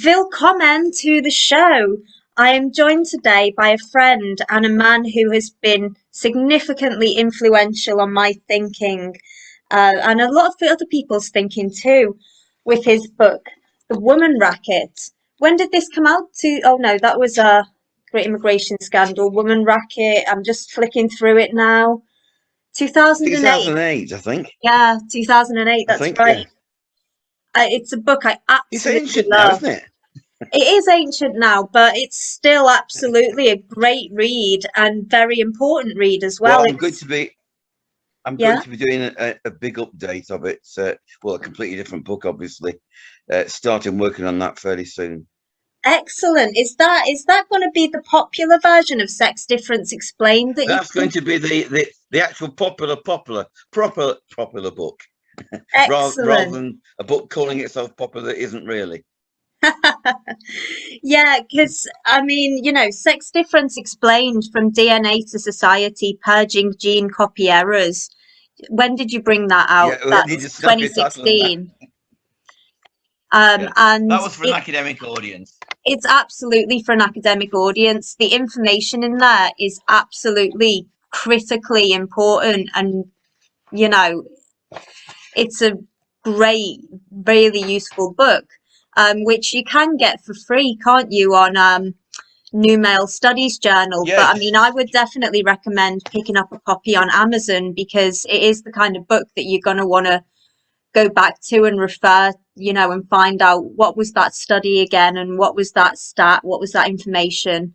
Willkommen to the show. I am joined today by a friend and a man who has been significantly influential on my thinking, and a lot of other people's thinking too, with his book, The Woman Racket. When did this come out? Oh no, that was a Great Immigration Scandal. Woman Racket. I'm just flicking through it now. 2008. 2008, I think. Yeah, 2008. I That's think, yeah. right. It's a book I It's absolutely ancient now, love. isn't it? It is ancient now, but it's still absolutely a great read and very important read as Well, well. It's I'm going yeah, to be doing a big update of it. Well, a completely different book, obviously. Starting working on that fairly soon. excellent. Is that going to be the popular version of Sex Difference Explained that you That's going can? to be the actual popular book, rather Excellent. than a book calling itself popular that isn't really. Yeah, because I mean, Sex Difference Explained from DNA to Society, Purging Gene Copy Errors. When did you bring that Yeah, out? well, you That's just snap your title on that. 2016. Yeah, And that was for an academic audience. it's absolutely for an academic audience. The information in there is absolutely critically important, and you know, it's a great, really useful book, which you can get for free, can't you, on New Male Studies Journal? Yeah, But I mean, I would definitely recommend picking up a copy on Amazon because it is the kind of book that you're going to want to go back to and refer, and find out what was that study again and what was that what was that information.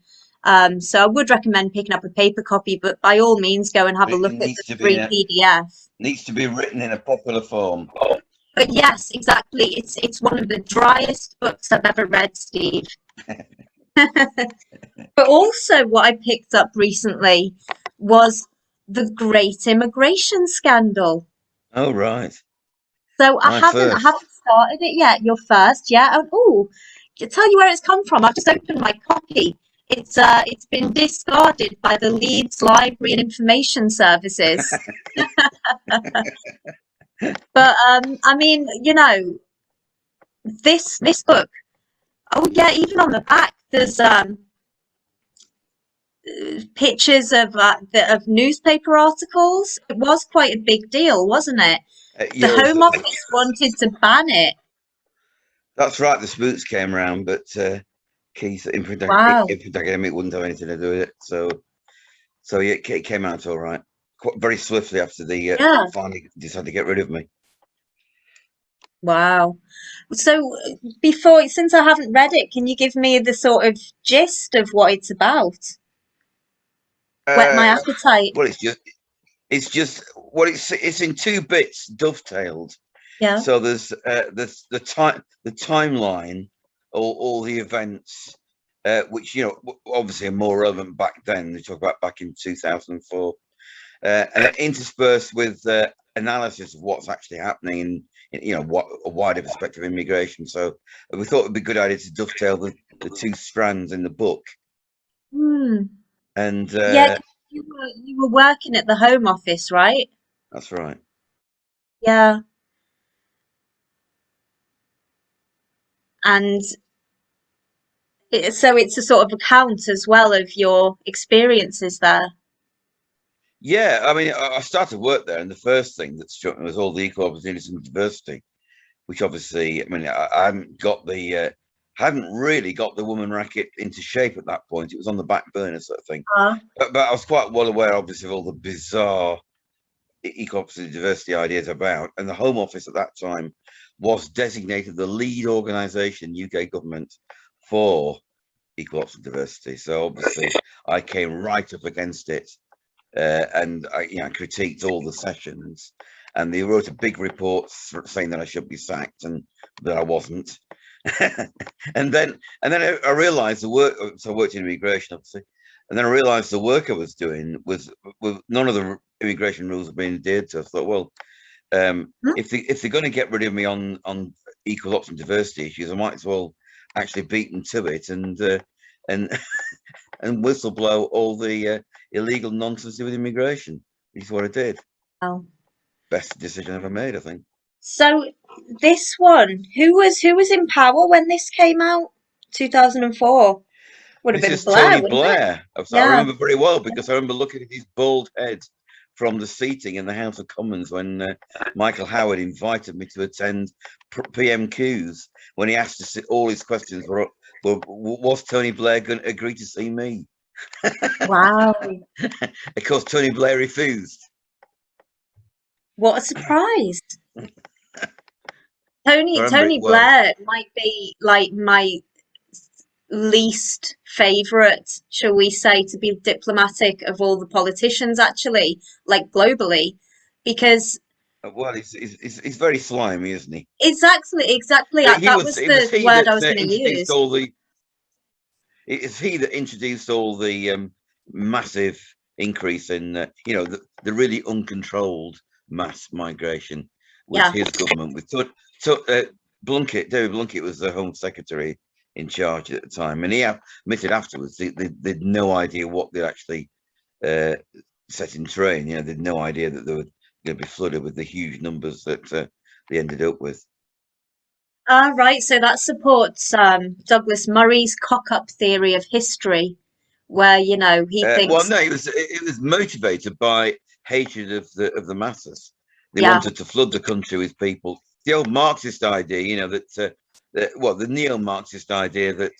So I would recommend picking up a paper copy, but by all means, go and have a it look at needs the to be free PDF. needs to be written in a popular form. But yes, exactly. It's one of the driest books I've ever read, Steve. But also, what I picked up recently was the Great Immigration Scandal. Oh, right. So I My haven't I first. haven't started it yet. You're first, yeah. And oh, to tell you where it's come from. I've just opened my copy. It's been discarded by the Leeds Library and Information Services. But I mean, this book. Oh yeah, even on the back there's pictures of newspaper articles. It was quite a big deal, wasn't it? The Yeah, Home Office wanted to ban it. that's right. The spooks came around, but Keith, Wow. Infant Academic wouldn't have anything to do with it. So yeah, it came out all right. Quite very swiftly after the Yeah. finally decided to get rid of me. Wow. So before, since I haven't read it, can you give me the sort of gist of what it's about? Whet my Uh, appetite. well, it's just well, it's in two bits, dovetailed. Yeah. So there's the timeline, all the events, which obviously are more relevant back then. They talk about back in 2004. And then interspersed with analysis of what's actually happening in what a wider perspective of immigration. So we thought it'd be a good idea to dovetail the two strands in the book. Hmm. And Yeah, 'cause you were working at the Home Office, right? that's right. Yeah. And so it's a sort of account as well of your experiences there. Yeah, I mean, I started work there, and the first thing that struck me was all the equal opportunities and diversity, which obviously, I mean, I hadn't really got the woman racket into shape at that point. It was on the back burner sort of thing. Ah. But I was quite well aware, obviously, of all the bizarre equal opportunity diversity ideas about. And the Home Office at that time was designated the lead organisation in UK government for equal opportunity diversity. So obviously, I came right up against it, and I critiqued all the sessions. And they wrote a big report saying that I should be sacked and that I wasn't. and then I realised the work. So I worked in immigration, obviously, and then I realised the work I was doing was none of the immigration rules were being adhered to. I thought, well, Hmm? if they're going to get rid of me on equal option diversity issues, I might as well actually beat them to it and and whistleblow all the illegal nonsense with immigration. Which is what I did. Wow. Best decision I ever made, I think. So this one, who was in power when this came out? 2004 would have This been is Blair, Tony wouldn't it? Blair. I Yeah. remember very well because I remember looking at his bald head from the seating in the House of Commons when Michael Howard invited me to attend PMQs when he asked us all his questions were was Tony Blair going to agree to see me? Wow. Of course, Tony Blair refused. What a surprise. Tony Well, Blair might be like my least favorite, shall we say, to be diplomatic, of all the politicians, actually, like globally, because he's very slimy, isn't he? exactly He that was. was It was the he word I that was going to introduced use. all the. It's he that introduced all the massive increase in, the really uncontrolled mass migration. Was Yeah. his government with Blunkett? David Blunkett was the Home Secretary in charge at the time, and he admitted afterwards they'd no idea what they'd actually set in train. They'd no idea that they were going to be flooded with the huge numbers that they ended up with. Ah, right. So that supports Douglas Murray's cock-up theory of history, where he Well, thinks, no, it was motivated by hatred of the masses. They yeah, wanted to flood the country with people. The old Marxist idea, the neo-Marxist idea that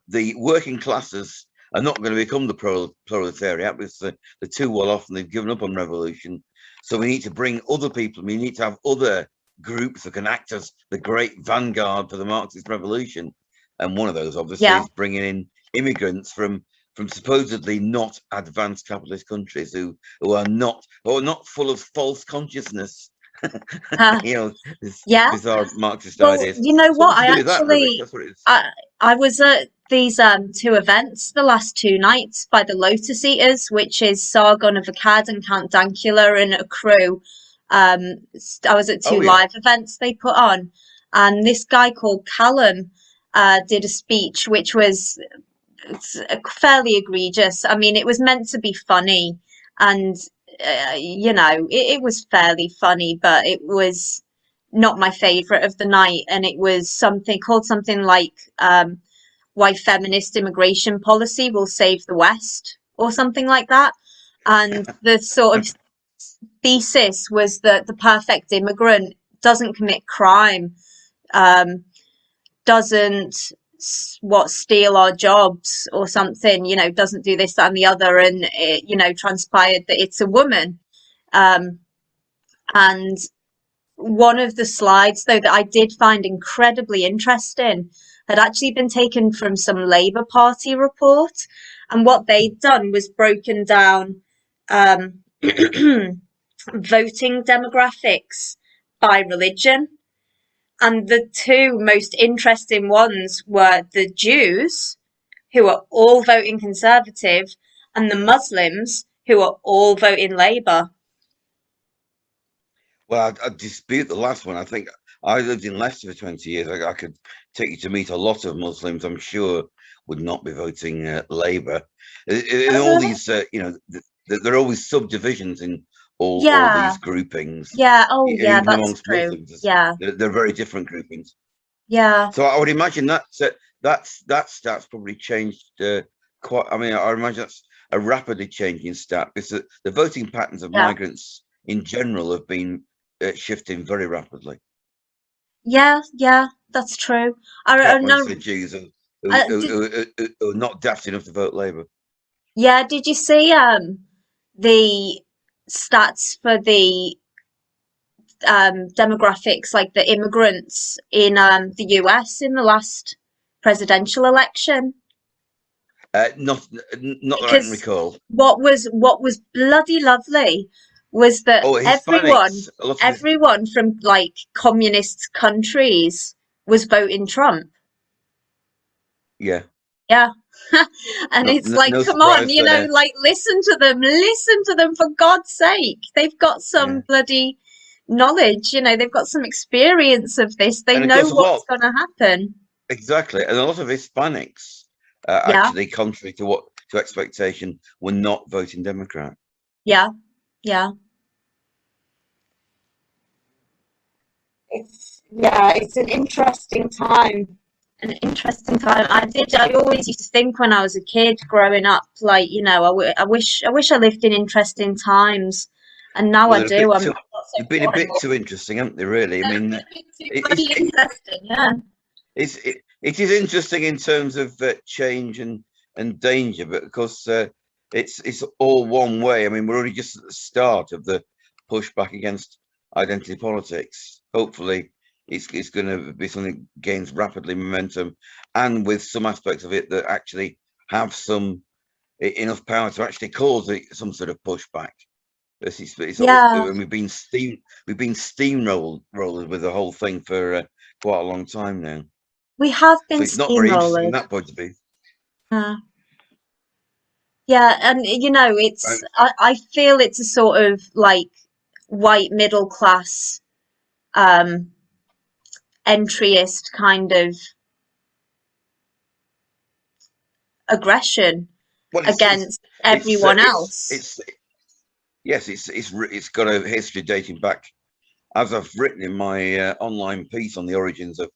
the working classes are not going to become the proletariat because they're too well off and they've given up on revolution. So we need to bring other people. We need to have other groups that can act as the great vanguard for the Marxist revolution. And one of those, obviously, yeah, is bringing in immigrants from supposedly not advanced capitalist countries who are not full of false consciousness. uh, This yeah. bizarre Marxist Well, ideas. you know Something what? to do with that rubbish. That's what it is. I was at these two events the last two nights by the Lotus Eaters, which is Sargon of Akkad and Count Dankula and a crew. I was at two Oh yeah. live events they put on, and this guy called Callum did a speech which was fairly egregious. I mean, it was meant to be funny, and it was fairly funny, but it was not my favorite of the night. And it was something like "Why Feminist Immigration Policy Will Save the West" or something like that. And the sort of thesis was that the perfect immigrant doesn't commit crime, um, doesn't steal our jobs or something, doesn't do this, that, and the other. And it, transpired that it's a woman. Um, and one of the slides, though, that I did find incredibly interesting had actually been taken from some Labour Party report. And what they'd done was broken down um, voting demographics by religion. And the two most interesting ones were the Jews, who are all voting Conservative, and the Muslims, who are all voting Labour. Well, I dispute the last one. I think I lived in Leicester for 20 years. I could take you to meet a lot of Muslims. I'm sure would not be voting Labour. In all Uh, these, there are always subdivisions in all yeah, these groupings, yeah, oh and yeah, even that's amongst true. Muslims, Yeah, they're very different groupings. yeah, So I would imagine that's probably changed quite. I mean, I imagine that's a rapidly changing stat because the voting patterns of yeah, migrants in general have been shifting very rapidly. yeah, that's true. I Apart from know. the Jews who are not daft enough to vote Labour. Yeah, did you see the stats for the demographics, like the immigrants in the US in the last presidential election? Not that I can Because recall. what was bloody lovely was that Oh, Hispanics. A lot of this. everyone from like communist countries was voting Trump. Yeah, Yeah. And no, it's no, like, no come on, surprise there. like listen to them for God's sake. They've got some Yeah, bloody knowledge, they've got some experience of this. They and of know course a what's lot. going to happen. Exactly, and a lot of Hispanics, Yeah, actually, contrary to expectation, were not voting Democrat. yeah, yeah. It's an interesting time. An interesting time. I always used to think when I was a kid growing up, like, I wish I lived in interesting times, and now Well, I do. I'm not they've so been a bored bit anymore. too interesting, haven't they? Really, I mean, Too it, bloody it's interesting, yeah. it is interesting in terms of change and danger, but of course, it's all one way. I mean, we're only just at the start of the pushback against identity politics. Hopefully, it's going to be something that gains rapidly momentum, and with some aspects of it that actually have some enough power to actually cause some sort of pushback. Yeah, And we've been steamrolled with the whole thing for quite a long time now. we have So been it's not very interesting in steamrolled. that point of view. Yeah, yeah, and And, I feel it's a sort of like white middle class um entryist kind of aggression well, against everyone else. it's yes, it's got a history dating back, as I've written in my online piece on the origins of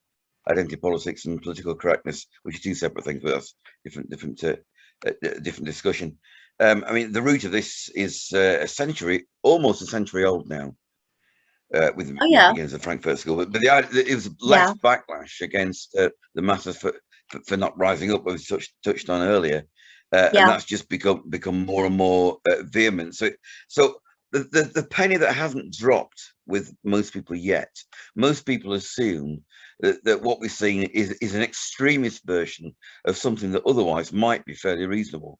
identity politics and political correctness, which are two separate things, but that's different discussion. I mean, the root of this is almost a century old now. With Oh the yeah, beginnings of Frankfurt School, but it was yeah, less backlash against the masses for not rising up, as we touched on earlier, and yeah, that's just become more and more vehement. So the penny that hasn't dropped with most people yet. Most people assume that what we're seeing is an extremist version of something that otherwise might be fairly reasonable.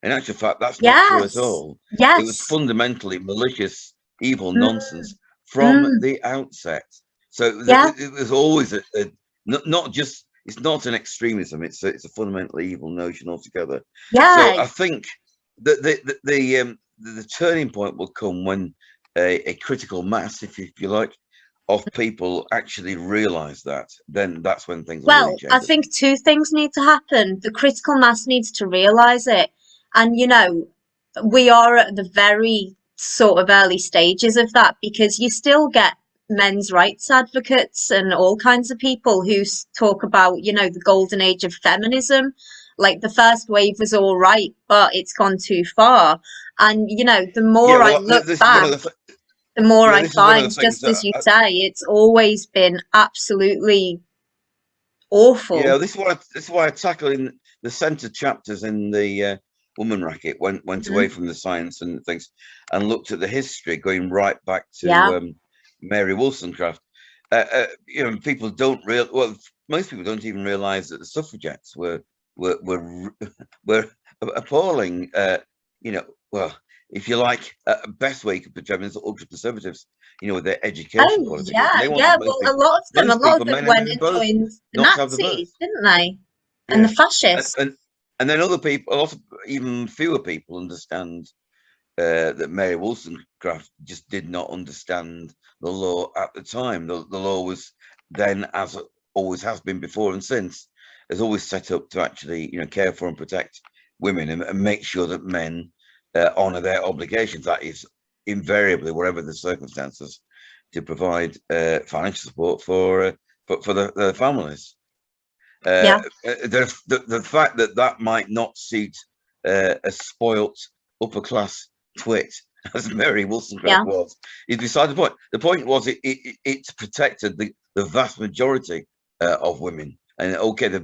In actual fact, that's not true at yes, all. It was yes. fundamentally malicious, evil Mm, nonsense from mm, the outset. So yeah. it was always not just, it's not an extremism. It's a fundamentally evil notion altogether. So Yeah, I think that the turning point will come when a critical mass, if you like, of people actually realise that. Then that's when things will really well, I change, I think. think two things need to happen. The critical mass needs to realize it. And, we are at the very sort of early stages of that because you still get men's rights advocates and all kinds of people who talk about, the golden age of feminism. Like the first wave was all right, but it's gone too far. And, the Yeah, more I well, look this is one back, of the the more yeah, I this is one of the find, things just that as you say, it's always been absolutely awful. yeah, this is why I tackle in the centre chapters in the Woman Racket went away Mhm. from the science and things and looked at the history going right back Yeah. to Mary Wollstonecraft. People don't most people don't even realise that the suffragettes were were appalling. You know, well, if you like, best way you could portray them as ultra conservatives. With their education Oh, politics, and yeah, they yeah. wanted Well, a lot of them men and went women and both, joined the not to have the vote. Nazis, didn't they? And the Yeah, and fascists. and, and then other people, a lot of even fewer people understand that Mary Wollstonecraft just did not understand the law at the time. The law was then, as it always has been before and since, has always set up to actually, care for and protect women and make sure that men honour their obligations. That is invariably, whatever the circumstances, to provide financial support for the families. Uh, Yeah, the fact that that might not suit a spoilt upper class twit as Mary Wollstonecraft yeah. was is beside the point. The point was it protected the vast majority of women. And okay,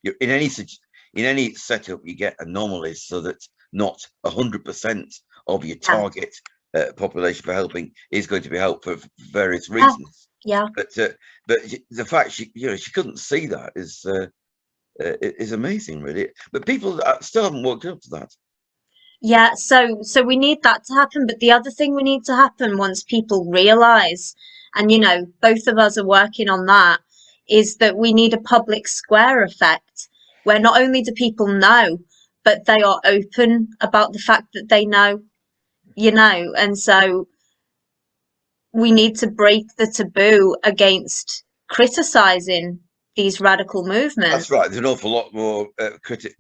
you're in any setup you get anomalies so that not 100% of your Yeah, target population for helping is going to be helped for various yeah, reasons. yeah. But the fact she couldn't see that is amazing, really. But people still haven't woken up to that. Yeah, so we need that to happen, but the other thing we need to happen once people realize, and both of us are working on that, is that we need a public square effect where not only do people know, but they are open about the fact that they know, and so we need to break the taboo against criticizing these radical That's movements. right. There's an awful lot more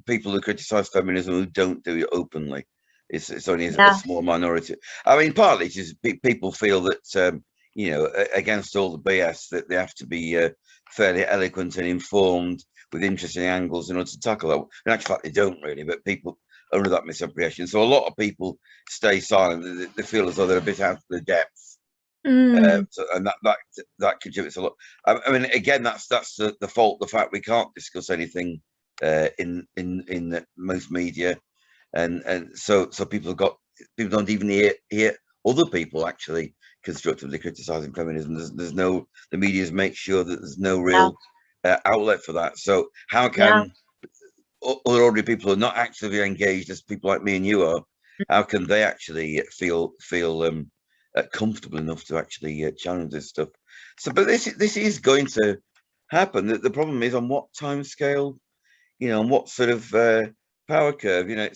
people who criticise feminism who don't do it openly. It's only a Yeah, small minority. I mean, partly it's just people feel that you know, against all the BS, that they have to be fairly eloquent and informed with interesting angles in order to tackle that. In actual fact, they don't really, but people are under that misapprehension. So a lot of people stay silent. They feel as though they're a bit out of the depth. Mm. And that contributes a lot. I mean, again, that's the fault. The fact we can't discuss anything in most media, and so people don't even hear other people actually constructively criticizing feminism. There's no, the media's make sure that there's no Yeah, real outlet for that. So how yeah. can other ordinary people who are not actively engaged as people like me and you are, how can they actually feel comfortable enough to actually challenge this stuff? So, but this is going to happen. The problem is on what time scale, you know, and what sort of power curve. You know,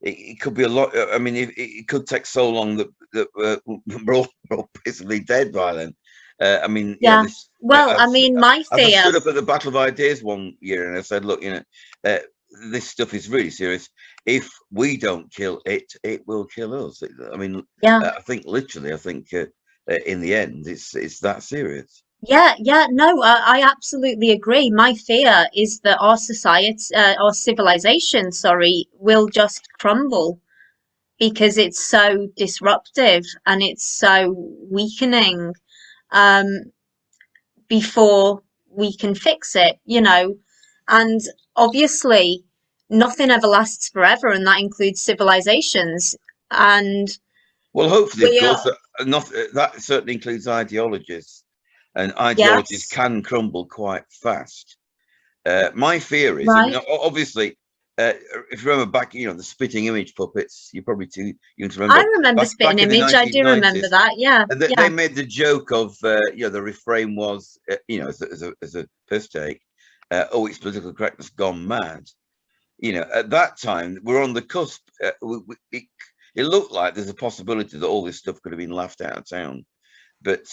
it could be a lot. I mean, it could take so long that we're all basically dead by then. I mean, yeah, Yeah. this. Well, I mean, my I fear. stood up at the Battle of Ideas one year and I said, look, you know, this stuff is really serious. If we don't kill it, it will kill us. I mean, Yeah. I think literally, I think in the end, it's that serious. Yeah, yeah, no, I absolutely agree. My fear is that our society, our civilization, sorry, will just crumble because it's so disruptive and it's so weakening, um, before we can fix it, you know. And obviously, nothing ever lasts forever, and that includes civilizations. And Well, hopefully, of we course, are, that certainly includes ideologies, and ideologies yes, can crumble quite fast. My fear is, I mean, right. obviously, if you remember back, you know, the spitting image puppets, you're probably too young to I remember, remember Spitting back in the Image. I do remember 1990s, that. Yeah, and they yeah. made the joke of, you know, the refrain was, you know, as a piss take, oh, it's political correctness gone mad. You know, at that time, we're on the cusp. It looked like there's a possibility that all this stuff could have been laughed out of town. But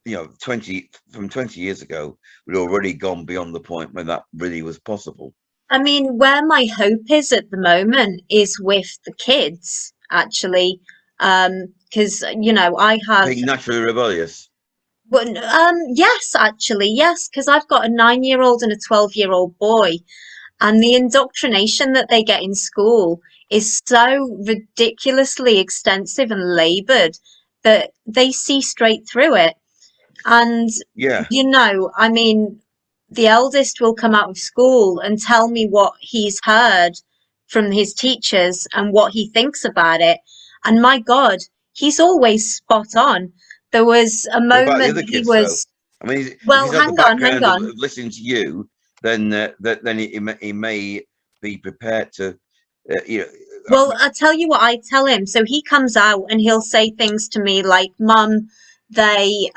you know, 20 years ago, we'd already gone beyond the point when that really was possible. I mean, where my hope is at the moment is with the kids, actually. Because, you know, I have, Being naturally rebellious. but yes, actually, yes, because I've got a 9-year-old and a 12-year-old boy, and the indoctrination that they get in school is so ridiculously extensive and labored that they see straight through it. And, Yeah. you know, I mean, the eldest will come out of school and tell me what he's heard from his teachers and what he thinks about it. And my God, he's always spot on. There was a What about the moment other he kids, though? was, I mean, if well, he's had the hang background on. of listening to you, then he may be prepared to, you know. Well, I'll tell you what I tell him. So he comes out and he'll say things to me like, Mum, they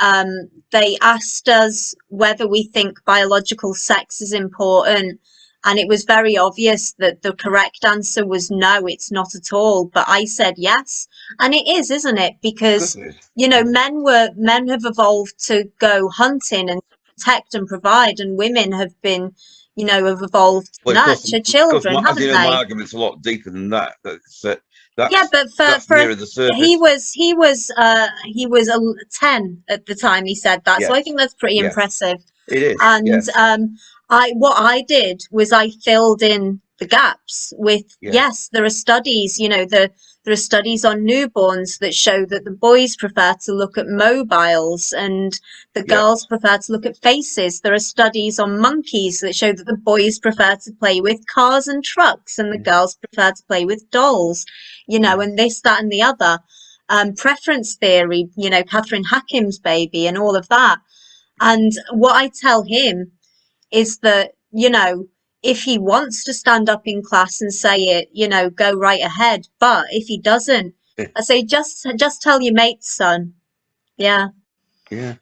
asked us whether we think biological sex is important. And it was very obvious that the correct answer was no, it's not at all. But I said yes. And it is, isn't it? Of course Because, it is. you know, Yeah. men have evolved to go hunting and protect and provide, and women have been, you know, have evolved to Well, nurture of course, children, as you haven't know, my they? argument's a lot deeper than that. Yeah, but That's for nearer the surface. he was 10 at the time he said that. So I Yes. think that's pretty Yeah, impressive. it is. And Yes. I what I did was I filled in the gaps with Yeah. yes, there are studies, you know, there are studies on newborns that show that the boys prefer to look at mobiles and the Yeah. girls prefer to look at faces. There are studies on monkeys that show that the boys prefer to play with cars and trucks and the Yeah. girls prefer to play with dolls, you know, Yeah. and this, that, and the other. Preference theory, you know, Catherine Hackim's baby and all of that. And what I tell him is that, you know, if he wants to stand up in class and say it, you know, go right ahead. But if he doesn't, I say just tell your mates, son. Yeah. Yeah.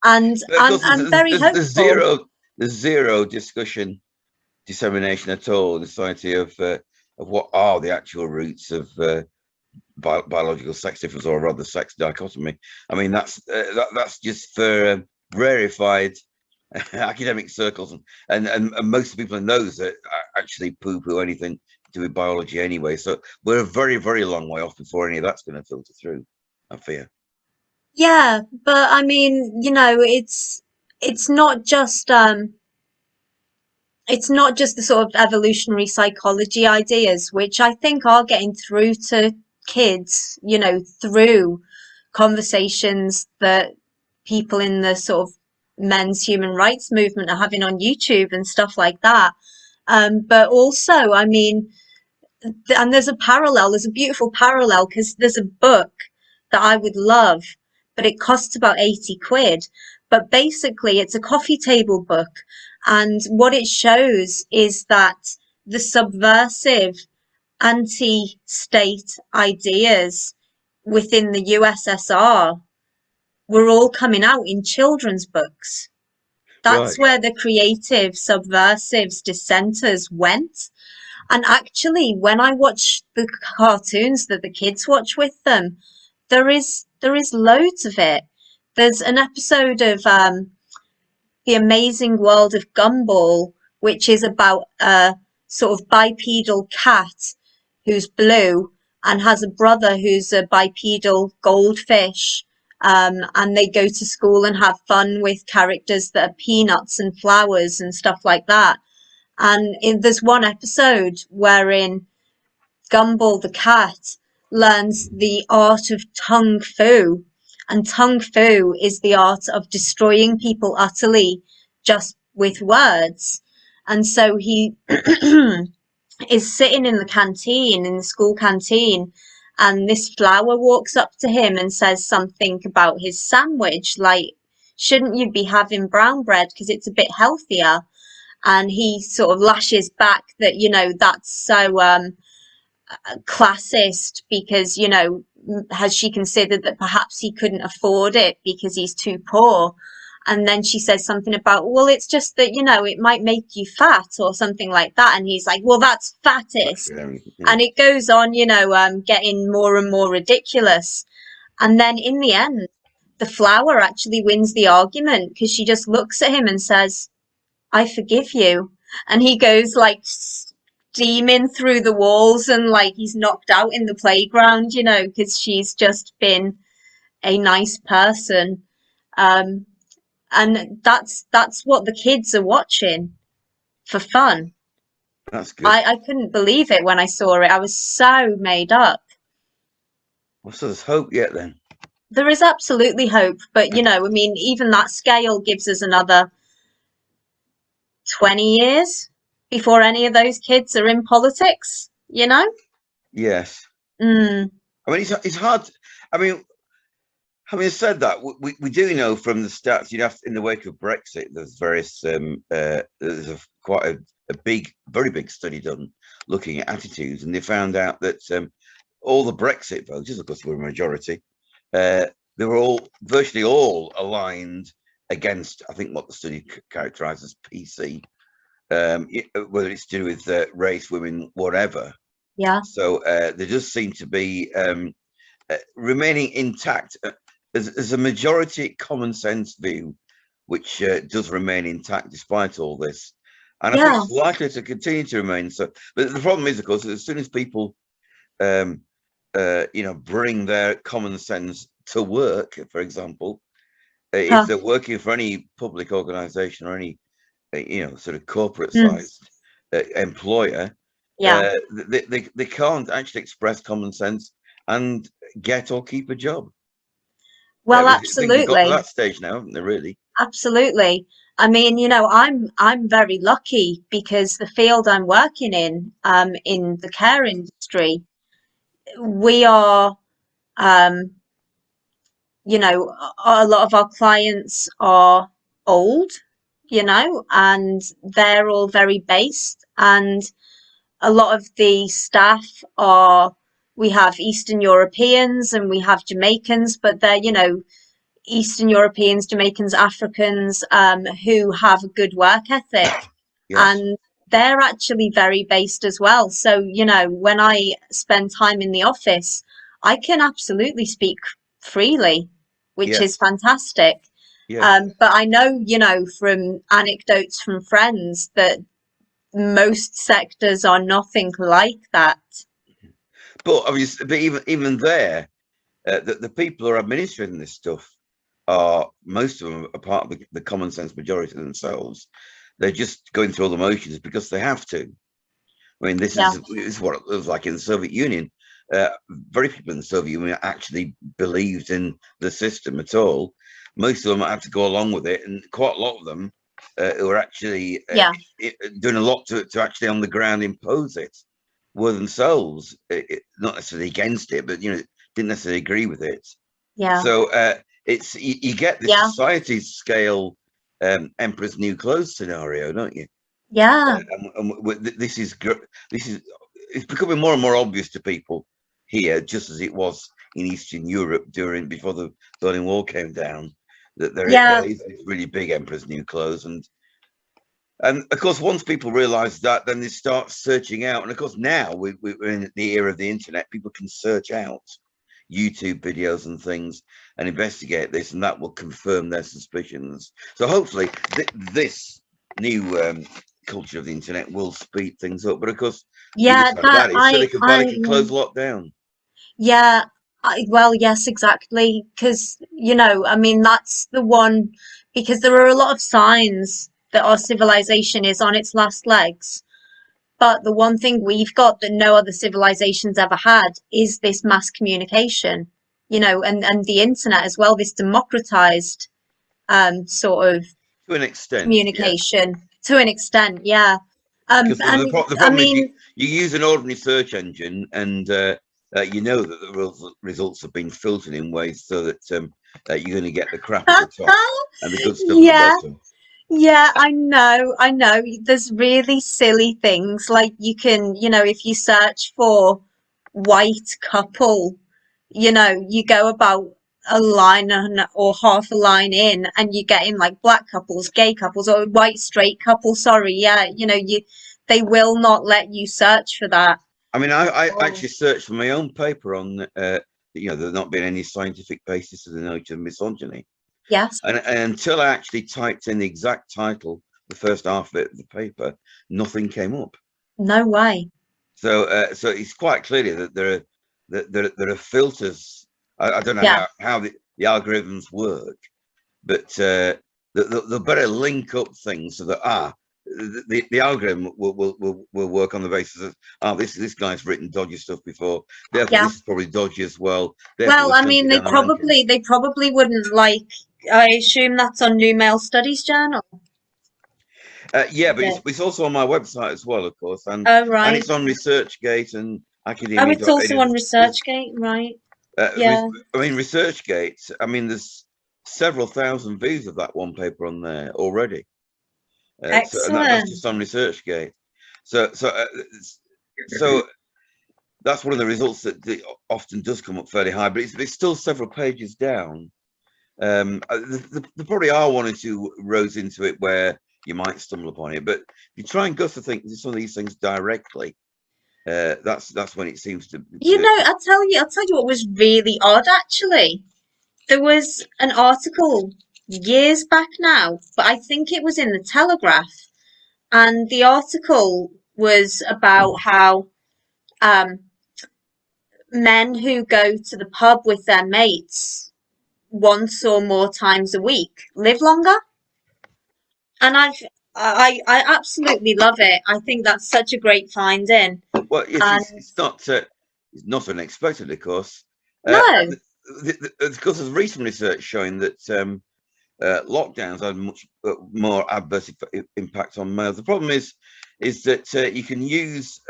And But of course, I'm very hopeful. there's zero discussion, dissemination at all in the society of what are the actual roots of biological sex difference, or rather sex dichotomy. I mean, that's just for rarefied academic circles, and most of the people in those that actually poo-poo anything to do with biology anyway. So we're a very, very long way off before any of that's going to filter through, I fear. Yeah, but I mean, it's not just it's not just the sort of evolutionary psychology ideas, which I think are getting through to kids, through conversations that people in the sort of men's human rights movement are having on YouTube and stuff like that. But also, I mean, and there's a beautiful parallel because there's a book that I would love, but it costs about 80 quid. But basically, it's a coffee table book. And what it shows is that the subversive anti state ideas within the USSR were all coming out in children's books. That's Right. where the creative subversives dissenters went. And actually, when I watch the cartoons that the kids watch with them, there is loads of it. There's an episode of The Amazing World of Gumball, which is about a sort of bipedal cat who's blue and has a brother who's a bipedal goldfish. And they go to school and have fun with characters that are peanuts and flowers and stuff like that. And there's one episode wherein Gumball the cat learns the art of tung fu. And tung fu is the art of destroying people utterly just with words. And so he is sitting in the canteen, in the school canteen, and this flower walks up to him and says something about his sandwich, like, shouldn't you be having brown bread because it's a bit healthier? And he sort of lashes back that, that's so classist because, has she considered that perhaps he couldn't afford it because he's too poor? And then she says something about, well, it's just that, it might make you fat or something like that. And he's like, well, that's fattest. Yeah. And it goes on, getting more and more ridiculous. And then in the end, the flower actually wins the argument because she just looks at him and says, I forgive you. And he goes like steaming through the walls and like he's knocked out in the playground, because she's just been a nice person. Um, and that's what the kids are watching for fun. That's good. I couldn't believe it when I saw it. I was so made up. Well, so there's hope yet then. There is absolutely hope, but I mean, even that scale gives us another 20 years before any of those kids are in politics. Yes. Mm, I mean, it's hard. I mean, having said that, we do know from the stats, in the wake of Brexit, there's various, there's quite a big, very big study done looking at attitudes, and they found out that all the Brexit voters, of course, were a majority, they were all virtually all aligned against, I think, what the study characterized as PC, whether it's to do with race, women, whatever. yeah. So there does seem to be remaining intact. There's a majority common sense view which does remain intact despite all this, and I think Yeah. it's likely to continue to remain so. But the problem is, of course, as soon as people bring their common sense to work, for example, if Huh. they're working for any public organization or any sort of corporate Mm, sized employer, yeah. they can't actually express common sense and get or keep a job. Well, I think they've got to absolutely. that stage now, haven't they, really? Absolutely. I mean, I'm very lucky because the field I'm working in the care industry, we are, um, a lot of our clients are old, and they're all very based, and a lot of the staff are, we have Eastern Europeans and we have Jamaicans, but they're, Eastern Europeans, Jamaicans, Africans, who have a good work ethic, Yes. and they're actually very based as well. So, when I spend time in the office, I can absolutely speak freely, which is Yes. fantastic. Yes. But I know, from anecdotes from friends that most sectors are nothing like that. But obviously, but even there, the people who are administering this stuff are, most of them are part of the common sense majority themselves. They're just going through all the motions because they have to. I mean, this is what it was like in the Soviet Union. Very few people in the Soviet Union actually believed in the system at all. Most of them had to go along with it, and quite a lot of them who were actually doing a lot to actually on the ground impose it were themselves not necessarily against it, but didn't necessarily agree with it. So it's you get this society scale Emperor's New Clothes scenario, don't you? This is it's becoming more and more obvious to people here, just as it was in Eastern Europe before the Berlin Wall came down, that there is this really big Emperor's New Clothes, and of course once people realize that, then they start searching out, and of course now we're in the era of the internet. People can search out YouTube videos and things and investigate this, and that will confirm their suspicions. So hopefully this new culture of the internet will speed things up, but of course Silicon Valley can close lockdown. Well, yes, exactly, because I mean, that's the one, because there are a lot of signs that our civilization is on its last legs, but the one thing we've got that no other civilization's ever had is this mass communication, and the internet as well, this democratized sort of to an extent communication to an extent. Because the problem is you use an ordinary search engine, and you know that the results have been filtered in ways so that you're going to get the crap at the top and the good stuff at the bottom. I know. There's really silly things like you can, if you search for white couple, you go about a line or half a line in, and you get in like black couples, gay couples, or white straight couple. Sorry, they will not let you search for that. I mean, I actually searched for my own paper on there not being any scientific basis to the notion of misogyny. Yes. And until I actually typed in the exact title, the first half of it of the paper, nothing came up. No way. So it's quite clearly that there are filters. I don't know how the algorithms work, but they'll better link up things so that the algorithm will work on the basis of this guy's written dodgy stuff before, therefore this is probably dodgy as well. Well, I mean, they probably wouldn't like. I assume that's on New Male Studies Journal. But it's also on my website as well, of course, and right. And it's on ResearchGate and Academia. Oh, it's also on ResearchGate, right? I mean, ResearchGate. I mean, there's several thousand views of that one paper on there already. Excellent. And that's just on ResearchGate. So that's one of the results that often does come up fairly high, but it's still several pages down. There probably are one or two rows into it where you might stumble upon it, but if you try and go to think some of these things directly, that's when it seems to. I'll tell you what was really odd actually. There was an article years back now, but I think it was in the Telegraph, and the article was about how men who go to the pub with their mates once or more times a week live longer. And I absolutely love it. I think that's such a great finding. Well, it's not unexpected, of course. No. Of course, there's recent research showing that lockdowns had much more adverse impact on males. The problem is that you can use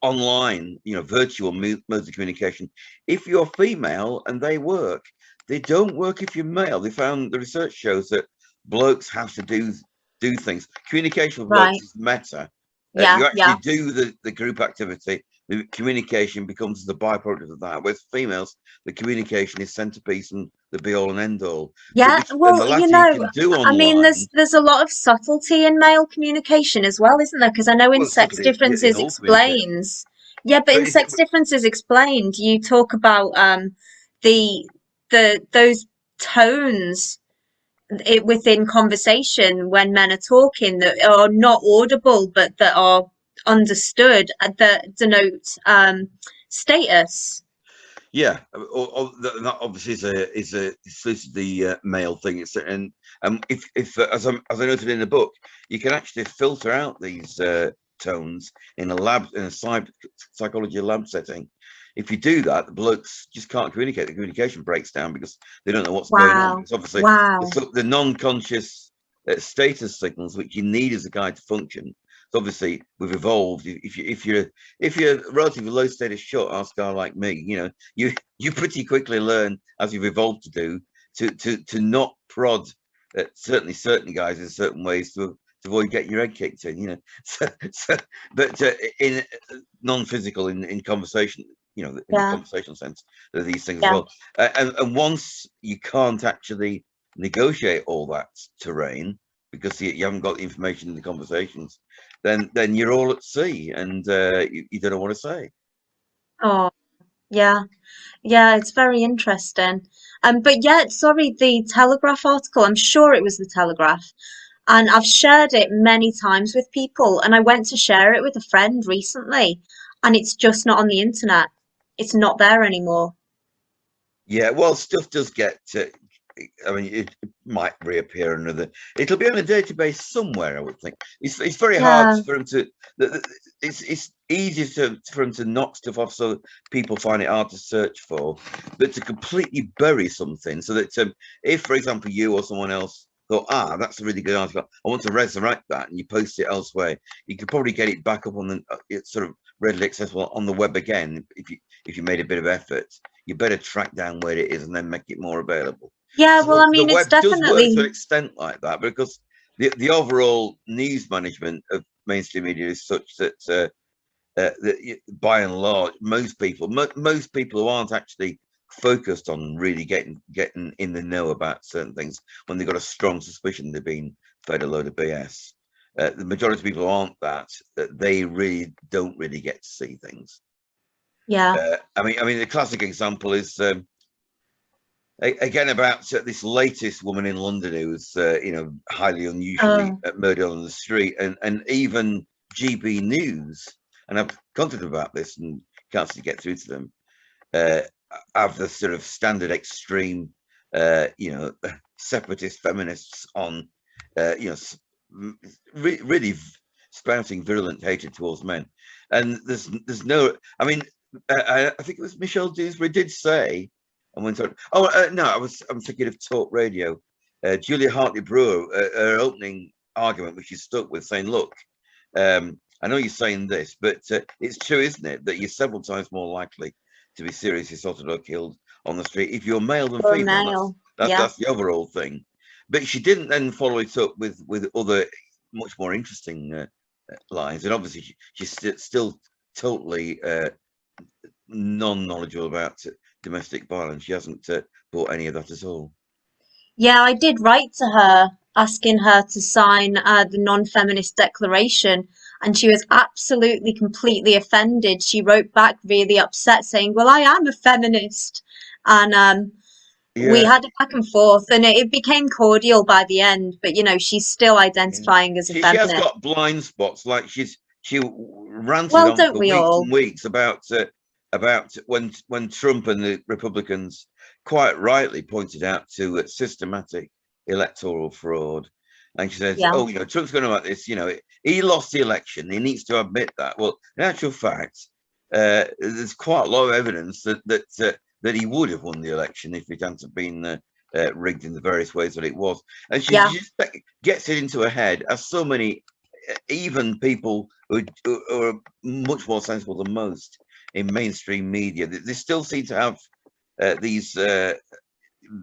online, virtual modes of communication if you're female, and they work. They don't work if you're male. The research shows that blokes have to do things. Communication with blokes is meta. You actually do the group activity. The communication becomes the byproduct of that. With females, the communication is centerpiece and the be all and end all. Yeah, well, I mean, there's a lot of subtlety in male communication as well, isn't there? Because I know in Sex Differences explains. Yeah, but in Sex Differences explained, you talk about those tones within conversation when men are talking that are not audible but that are understood, that denote status. Yeah, that obviously is a exclusively male thing. It's and if as I noted in the book, you can actually filter out these tones in a psychology lab setting. If you do that, the blokes just can't communicate. The communication breaks down because they don't know what's going on. Wow. It's obviously Wow. the non-conscious status signals which you need as a guide to function. So obviously, we've evolved. If you're relatively low status short ass guy like me, you pretty quickly learn, as you've evolved to do, to not prod certainly certain guys in certain ways to avoid getting your head kicked in. But in non-physical, in conversation, in the Yeah. conversational sense, there are these things as Yeah. well. And once you can't actually negotiate all that terrain because you haven't got the information in the conversations, then you're all at sea, and you don't know what to say. Oh, yeah. Yeah, it's very interesting. But yeah, sorry, the Telegraph article, I'm sure it was the Telegraph. And I've shared it many times with people, and I went to share it with a friend recently, and it's just not on the internet. It's not there anymore. Yeah, well, stuff does get. I mean, it might reappear another. It'll be on a database somewhere, I would think. It's very hard Yeah, for them to. It's easier for them to knock stuff off so people find it hard to search for, but to completely bury something so that if, for example, you or someone else thought, that's a really good article, I want to resurrect that, and you post it elsewhere, you could probably get it back up on the it's sort of readily accessible on the web again if you made a bit of effort. You better track down where it is and then make it more available. yeah. So Well, I the mean, it's web does work to an definitely. extent like that, because the overall news management of mainstream media is such that by and large, most people who aren't actually focused on really getting in the know about certain things, when they've got a strong suspicion they're being fed a load of BS. The majority of people who aren't that they really don't really get to see things. Yeah. I mean, the classic example is again about this latest woman in London who was, highly unusually Oh, murdered on the street, and even GB News, and I've contacted about this and can't seem to get through to them. Uh, have the sort of standard extreme, separatist feminists on, really spouting virulent hatred towards men, and there's no. I mean, I think it was Michelle Dewsbury did say, and went on. Oh no, I'm thinking of talk radio. Julia Hartley Brewer, her opening argument, which she stuck with, saying, "Look, I know you're saying this, but it's true, isn't it, that you're several times more likely to be seriously assaulted or killed on the street if you're male than for a female? male. That's Yeah. that's the overall thing." But she didn't then follow it up with other much more interesting lines, and obviously she's still totally non-knowledgeable about domestic violence. She hasn't bought any of that at all. Yeah, I did write to her asking her to sign the non-feminist declaration, and she was absolutely completely offended. She wrote back really upset, saying, "Well, I am a feminist," and we Yeah, had a back and forth, and it became cordial by the end. But she's still yeah. identifying as a She has feminist. got blind spots. Like she ranted Well, on don't for we weeks all? and weeks about when Trump and the Republicans quite rightly pointed out to systematic electoral fraud. And she says, Yeah, "Oh, Trump's going about this. He lost the election. He needs to admit that." Well, in actual fact, there's quite a lot of evidence that he would have won the election if it hadn't been rigged in the various ways that it was. And she yeah, just gets it into her head, as so many even people who are much more sensible than most in mainstream media, they still seem to have these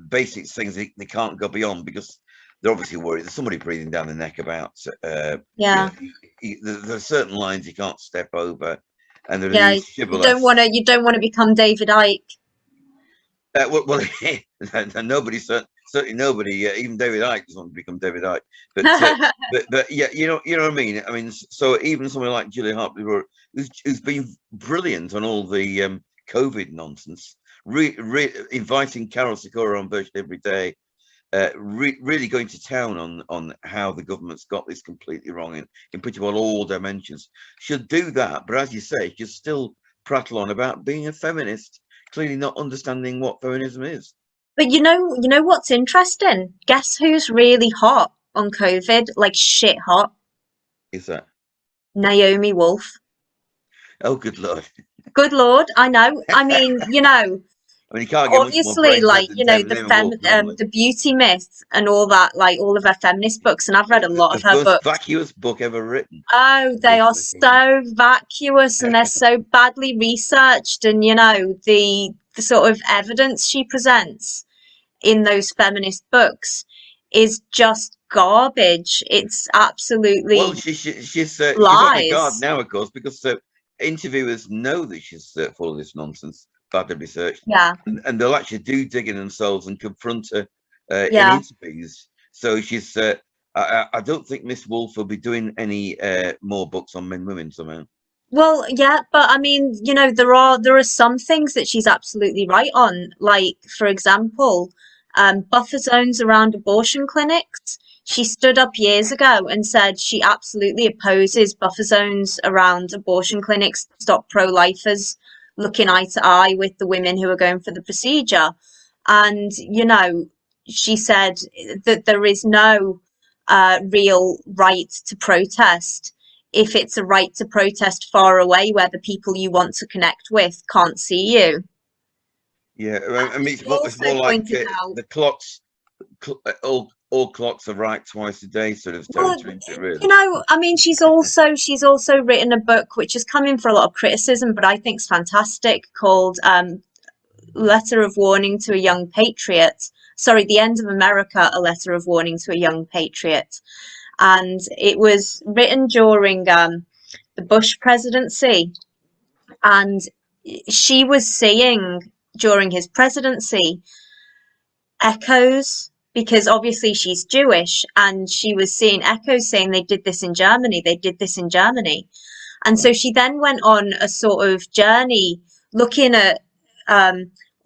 basic things they can't go beyond, because they're obviously worried there's somebody breathing down the neck about, yeah, there are certain lines you can't step over, and there are yeah. these You don't shibboleths. want to. You don't want to become David Icke. Well, nobody, certainly nobody, even David Icke doesn't want to become David Icke. But yeah, you know what I mean. I mean, so even someone like Julia Hartley, who's been brilliant on all the COVID nonsense, inviting Carol Sikora on virtually every day, really going to town on how the government's got this completely wrong in pretty well all dimensions, should do that. But as you say, she'll still prattle on about being a feminist. clearly not understanding what feminism is. But you know what's interesting? Guess who's really hot on COVID? Like shit hot. Is that? Naomi Wolf. Oh, good Lord. Good Lord, I know. I mean, I mean, you can't get much more obviously, brain dead like, than Naomi Wolf, normally. the beauty myth and all that, like all of her feminist books, and I've read a lot of The her most books. vacuous book ever written. Oh, they Is are my opinion. so vacuous and they're so badly researched, and the sort of evidence she presents in those feminist books is just garbage. It's Well, absolutely she's on her guard lies. now, of course, because interviewers know that she's full of this nonsense, badly researched, Yeah, and they'll actually do dig in themselves and confront her in yeah. interviews. So she's. I don't think Miss Wolf will be doing any more books on men, women somehow. Well, yeah, but I mean, there are some things that she's absolutely right on. Like, for example, buffer zones around abortion clinics. She stood up years ago and said she absolutely opposes buffer zones around abortion clinics to stop pro-lifers looking eye to eye with the women who are going for the procedure. And, she said that there is no real right to protest if it's a right to protest far away where the people you want to connect with can't see you. Yeah, I And mean, she it's also more like pointed out, the clocks. All clocks are right twice a day, sort of well, territory, isn't it, really? I mean, she's also written a book which has come in for a lot of criticism, but I think is fantastic, called Letter of Warning to a Young Patriot. Sorry, The End of America, A Letter of Warning to a Young Patriot. And it was written during the Bush presidency, and she was seeing during his presidency echoes, because obviously she's Jewish, and she was seeing echoes saying they did this in Germany, they did this in Germany. And so she then went on a sort of journey looking at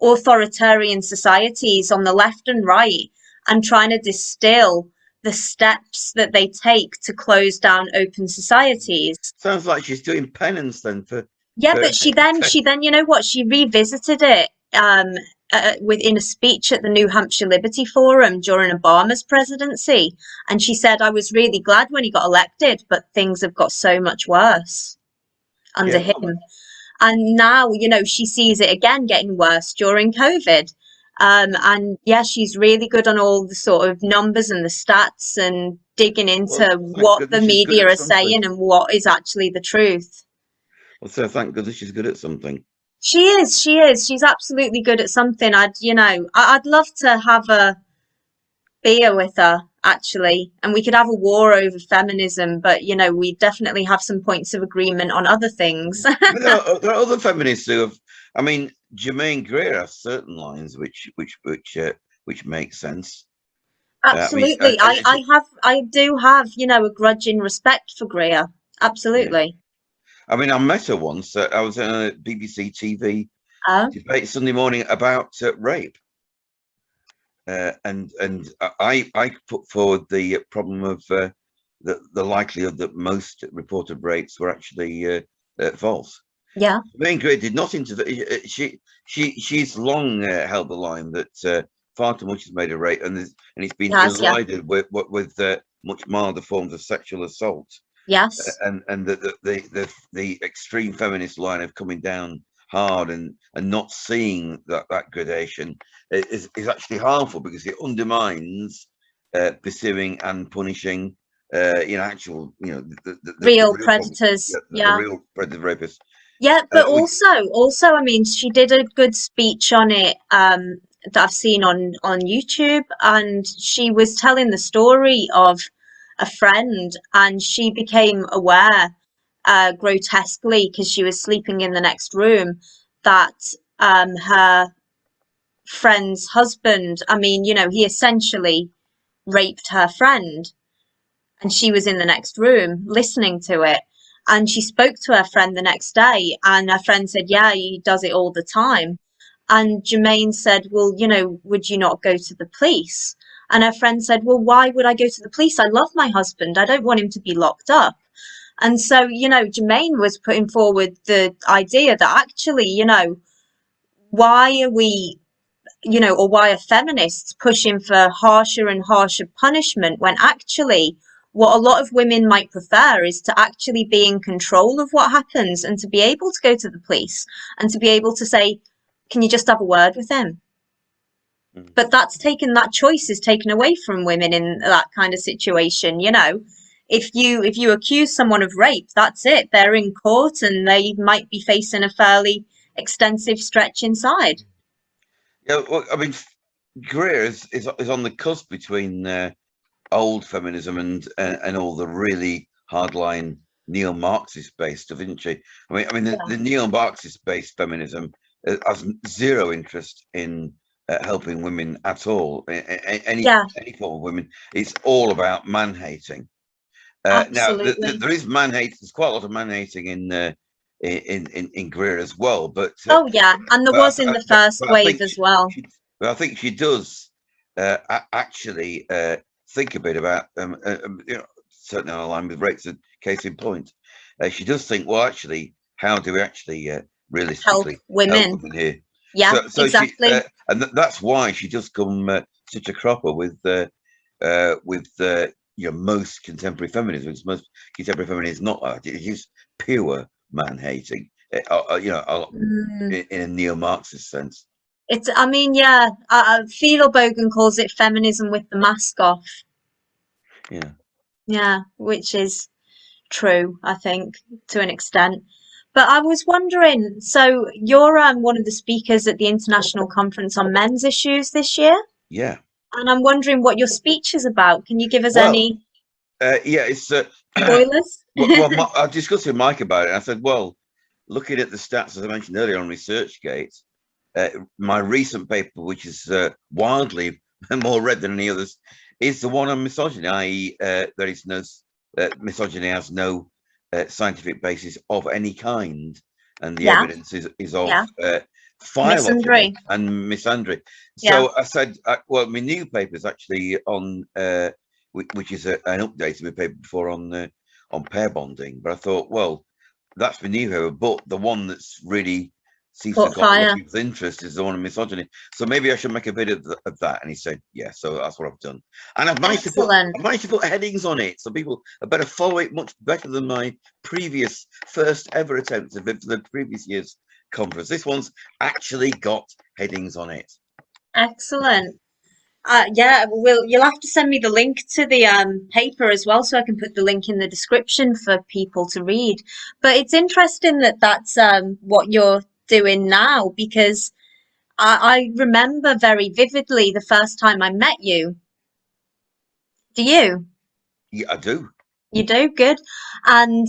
authoritarian societies on the left and right and trying to distill the steps that they take to close down open societies. Sounds like she's doing penance then Yeah, for but she then, she revisited it within a speech at the New Hampshire Liberty Forum during Obama's presidency, and she said, "I was really glad when he got elected, but things have got so much worse under yeah. him." And now, she sees it again getting worse during COVID. And yeah, she's really good on all the sort of numbers and the stats and digging Well, into thank what the goodness she's good media at are something. saying and what is actually the truth. Well, so thank goodness she's good at something. She is. She's absolutely good at something. I'd love to have a beer with her, actually, and we could have a war over feminism, but we definitely have some points of agreement on other things. But there are other feminists who have. I mean, Germaine Greer has certain lines which make sense. I mean, Absolutely. I do have, a grudging respect for Greer. yeah. Absolutely. I mean, I met her once. I was in a BBC TV Oh, debate Sunday morning about rape, and I put forward the problem of the likelihood that most reported rapes were actually false. yeah. Germaine Greer did not intervene. She's long held the line that far too much is made of rape, and it's been Yes, yeah. elided with much milder forms of sexual assault, Yes. and the extreme feminist line of coming down hard and not seeing that gradation is actually harmful, because it undermines pursuing and punishing actual the Real real problem, predators. the Yeah. real predator rapists. Yeah, but Which also, I mean, she did a good speech on it, that I've seen on YouTube, and she was telling the story of a friend, and she became aware, grotesquely, because she was sleeping in the next room, that her friend's husband, I mean, he essentially raped her friend, and she was in the next room listening to it. And she spoke to her friend the next day, and her friend said, "Yeah, he does it all the time." And Jermaine said, "Well, would you not go to the police?" And her friend said, "Well, why would I go to the police? I love my husband. I don't want him to be locked up." And so, Jermaine was putting forward the idea that actually, why are we, or why are feminists pushing for harsher and harsher punishment when actually what a lot of women might prefer is to actually be in control of what happens and to be able to go to the police and to be able to say, can you just have a word with him? Mm. But that choice is taken away from women in that kind of situation. If you accuse someone of rape, that's it. They're in court and they might be facing a fairly extensive stretch inside. Yeah, well, I mean, Greer is on the cusp between old feminism and all the really hardline neo-Marxist based stuff, isn't she? I mean, the neo-Marxist based feminism has zero interest in helping women at all. Yeah, Any form of women, it's all about man hating. Now, absolutely. there is man hate. There's quite a lot of man hating in Greer as well, Oh yeah, and there was in the first but I wave think as well. but I think she does actually think a bit about certainly on a line with rates. A case in point, she does think, well, actually, how do we actually Help realistically help women. women here? Yeah, So she exactly. and that's why she does come such a cropper with most contemporary feminism. Because most contemporary feminism is not that. It is pure man hating. Mm. In a neo-Marxist sense. I mean, yeah, Bogan calls it feminism with the mask off. Yeah. Yeah, which is true, I think, to an extent. But I was wondering, so you're one of the speakers at the International Conference on Men's Issues this year, Yeah. and I'm wondering what your speech is about. Can you give us Well, any yeah, it's spoilers? I discussed with Mike about it. I said, well, looking at the stats, as I mentioned earlier on Researchgate, my recent paper, which is wildly more read than any others, is the one on misogyny, i.e., there is no misogyny has no scientific basis of any kind, and the Yeah, evidence is of yeah, philosophy misandry. and misandry. Yeah, So I said, well, my new paper is actually on, which is an update of my paper before on pair bonding. But I thought, well, that's my new paper, but the one that's really seems to have caught got a lot of fire. people's interest is the one on misogyny. So maybe I should make a bit of that. And he said, yeah. So that's what I've done, and Excellent. I've managed to put headings on it, so people are better follow it much better than my previous first ever attempt of it for the previous year's conference. This one's actually got headings on it. Excellent. Yeah, you'll have to send me the link to the paper as well, so I can put the link in the description for people to read. But it's interesting that that's what you're doing now, because I remember very vividly the first time I met you. Do you? Yeah, I do. You do? Good. And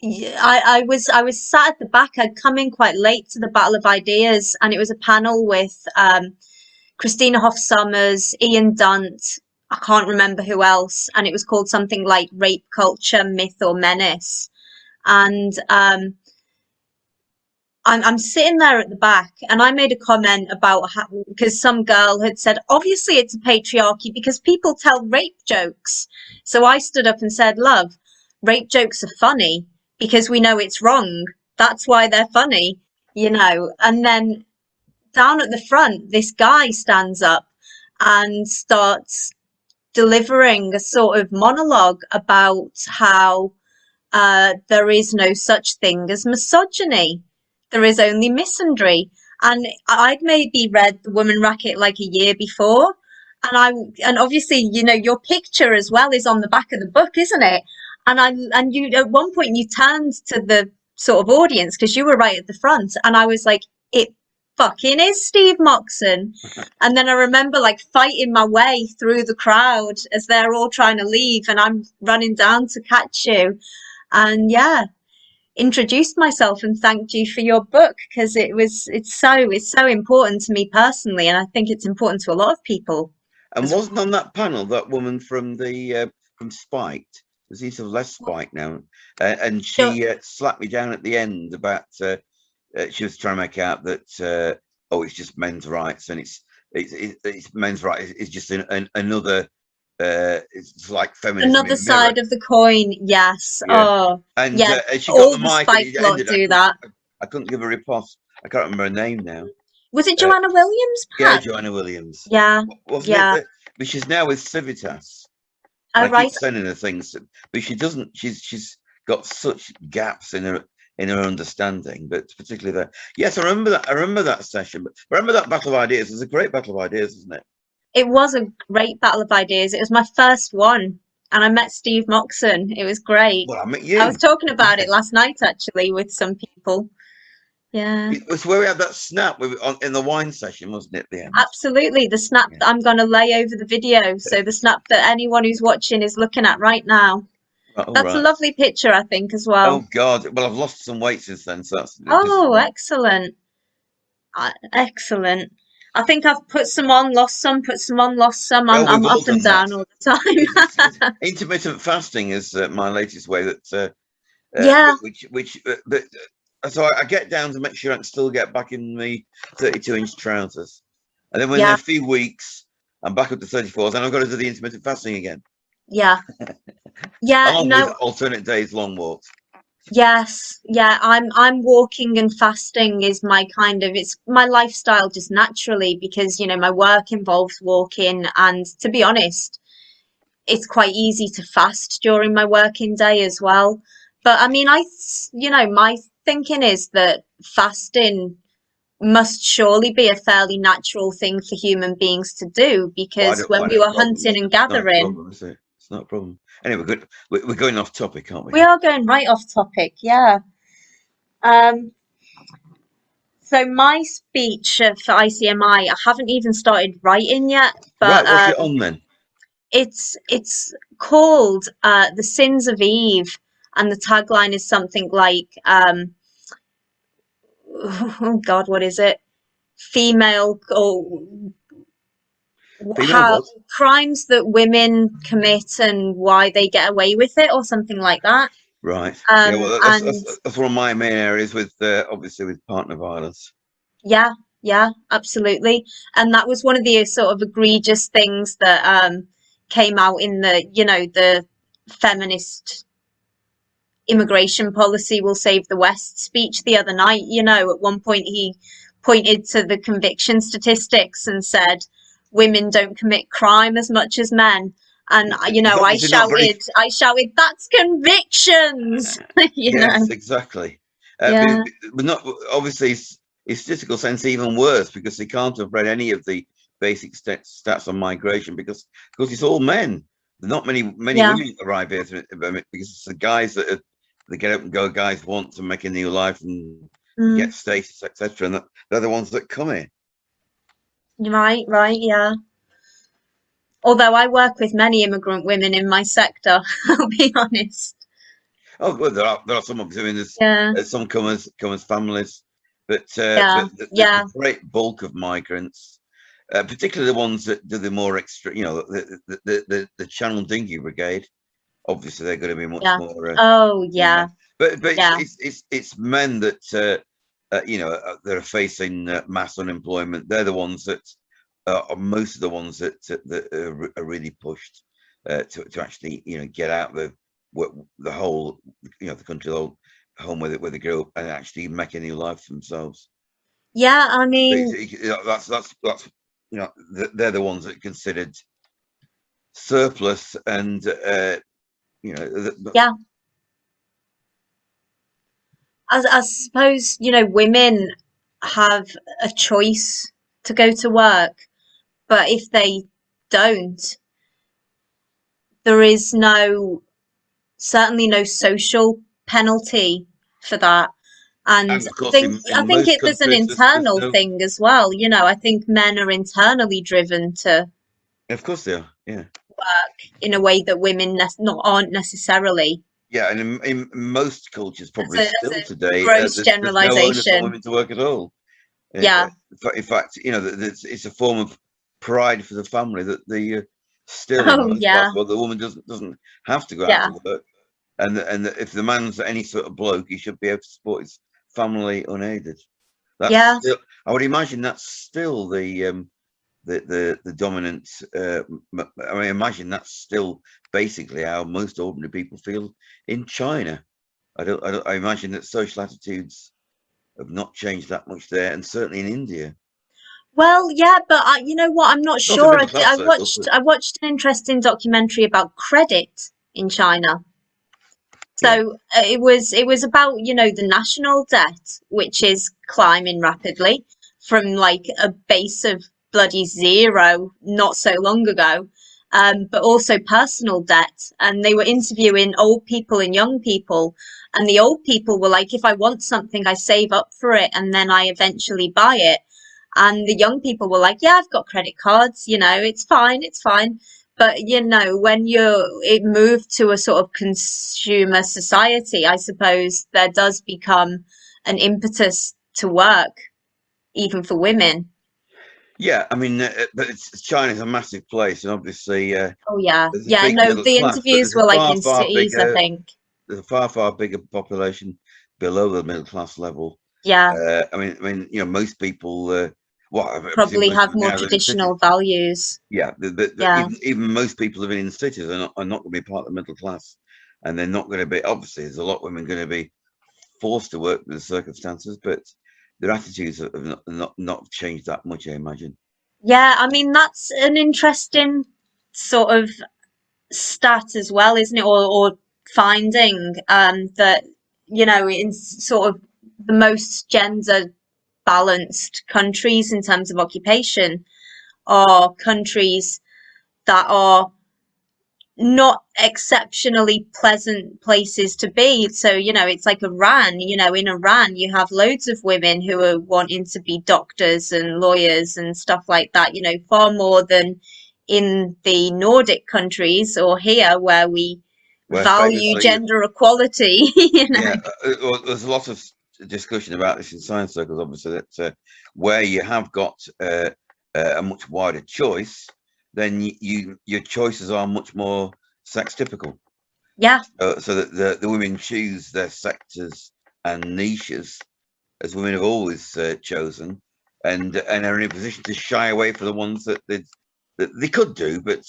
I was sat at the back. I'd come in quite late to the Battle of Ideas, and it was a panel with Christina Hoff Sommers, Ian Dunt, I can't remember who else, and it was called something like Rape Culture, Myth or Menace. And I'm sitting there at the back, and I made a comment about how, because some girl had said, obviously it's a patriarchy because people tell rape jokes. So I stood up and said, love, rape jokes are funny because we know it's wrong. That's why they're funny. And then down at the front, this guy stands up and starts delivering a sort of monologue about how there is no such thing as misogyny. There is only misandry. And I'd maybe read The Woman Racket like a year before. And obviously, your picture as well is on the back of the book, isn't it? And you, at one point, you turned to the sort of audience because you were right at the front. And I was like, it fucking is Steve Moxon. And then I remember like fighting my way through the crowd as they're all trying to leave and I'm running down to catch you. And yeah, introduced myself and thanked you for your book because it's so important to me personally, and I think it's important to a lot of people And as wasn't well. on that panel that woman from the from Spiked? Because he's less Spiked now, and Sure. she slapped me down at the end about she was trying to make out that oh, it's just men's rights and it's men's rights. It's just another. It's like feminism Another in mirror. side of the coin, yes. Yeah, Oh, yeah. and she got All the the mic and Spike it lot ended. do that. I couldn't give her a riposte. I can't remember her name now. Was it Uh, Joanna Williams, yeah, perhaps? Joanna Williams, Yeah, wasn't it? yeah. But she's now with Civitas, and Oh, I keep right. sending her things, but she doesn't. She's got such gaps in her understanding. But particularly that, yes, I remember that. I remember that session. But remember that battle of ideas. It was a great battle of ideas, isn't it? It was a great battle of ideas. It was my first one, and I met Steve Moxon. It was great. Well, I met I was you. talking about it last night actually with some people. Yeah, It was where we had that snap in the wine session, wasn't it? At the end. absolutely. The snap Yeah. that I'm going to lay over the video. So the snap that anyone who's watching is looking at right now. All That's a right. lovely picture, I think, as Oh well. God. Well, I've lost some weight since then, so that's just Oh, excellent. Excellent. I think I've put some on, lost some, put some on, lost some. well. I'm We've all up and done that. down all the time. Intermittent fasting is my latest way Yeah, but so I get down to make sure I can still get back in the 32-inch trousers, and then when yeah, a few weeks I'm back up to 34s, then I've got to do the intermittent fasting again, yeah, yeah. along with No, alternate days, long walks. yes, yeah. I'm walking and fasting is my kind of it's my lifestyle just naturally because my work involves walking, and to be honest, it's quite easy to fast during my working day as well. But I mean, my thinking is that fasting must surely be a fairly natural thing for human beings to do Well, because when find we it a were problem. hunting and It's not a gathering, problem, is it? It's not a problem. Anyway, we're good. We're going off topic, aren't we? we are going right off topic, yeah. Um, so my speech for I haven't even started writing yet, but Right. What's it on then? it's called "The Sins of Eve," and the tagline is something like, "Oh God, what is it? Female or Female how what? crimes that women commit and why they get away with it or something like that." Right. Yeah. Well, And that's one of my main areas with obviously with partner violence. yeah, yeah, absolutely. And that was one of the sort of egregious things that came out in the feminist immigration policy will save the West speech the other night. At one point he pointed to the conviction statistics and said women don't commit crime as much as men. And He's obviously not very. I shouted, that's convictions. Yes, exactly. Yeah, But not obviously, his statistical sense even worse because they can't have read any of the basic stats on migration because it's all men. Not many yeah, women arrive here because it's the guys that get up and go. Guys want to make a new life and get mm, status, etc. And they're the ones that come here. right, right, yeah. Although I work with many immigrant women in my sector, I'll be honest. Oh, well, there are some of them. There's Yeah, some come as families, yeah, but the yeah, great bulk of migrants, particularly the ones that do the more extra, the Channel Dinghy Brigade. Obviously, they're going to be much yeah. more Oh, men. yeah, But yeah, it's men that that are facing mass unemployment. They're the ones that are most of the ones that are really pushed to actually get out the whole the country, the whole home where they grow up and actually make a new life for themselves. yeah. I But mean, that's they're the ones that are considered surplus and yeah. I suppose, women have a choice to go to work, but if they don't, there is certainly no social penalty for that. And and of course I in think most there's an countries there's internal no. thing as well. I think men are internally driven to Of course they are, yeah. work in a way that women aren't necessarily. Yeah, and in most cultures, That's probably a still today, gross there's no onus on generalization. women to work at all. Yeah. In fact, it's a form of pride for the family that still, in Oh, most parts yeah. of the world, the woman doesn't have to go out Yeah. to work, and if the man's any sort of bloke, he should be able to support his family unaided. That's Yeah. still, I would imagine, that's still the dominant. I mean, imagine that's still basically how most ordinary people feel in China. I imagine that social attitudes have not changed that much there, and certainly in India. Well, yeah, but you know what? I'm not Not a sure. middle class circle, but I watched an interesting documentary about credit in China. yeah. So it was about, you know, the national debt, which is climbing rapidly from like a base of bloody zero not so long ago, but also personal debt. And they were interviewing old people and young people, and the old people were like, if I want something, I save up for it, and then I eventually buy it. And the young people were like, yeah, I've got credit cards, you know, it's fine, it's fine. But you know, when it moved to a sort of consumer society, I suppose there does become an impetus to work, even for women. Yeah, I mean, but China's a massive place, and obviously Oh yeah, there's a yeah. big No, middle the class, but interviews were like in cities, I think. there's a far bigger population below the middle class level. Yeah, You know, most people, well, I presume probably most have of them more now live in cities. traditional values. Yeah, Yeah. even most people living in cities are not going to be part of the middle class, and they're not going to be. Obviously, there's a lot of women going to be forced to work with the circumstances, but their attitudes have not changed that much, I imagine. Yeah, I mean that's an interesting sort of stat as well, isn't it? Or finding that, you know, in sort of the most gender balanced countries in terms of occupation are countries that are not exceptionally pleasant places to be. So, you know, it's like Iran, you know, in Iran, you have loads of women who are wanting to be doctors and lawyers and stuff like that, you know, far more than in the Nordic countries or here where we Where value famously, gender equality, you know. yeah, well, there's a lot of discussion about this in science circles, obviously, that where you have got a much wider choice, then your choices are much more sex typical. Yeah. So that the women choose their sectors and niches as women have always chosen, and are in a position to shy away from the ones that they could do, but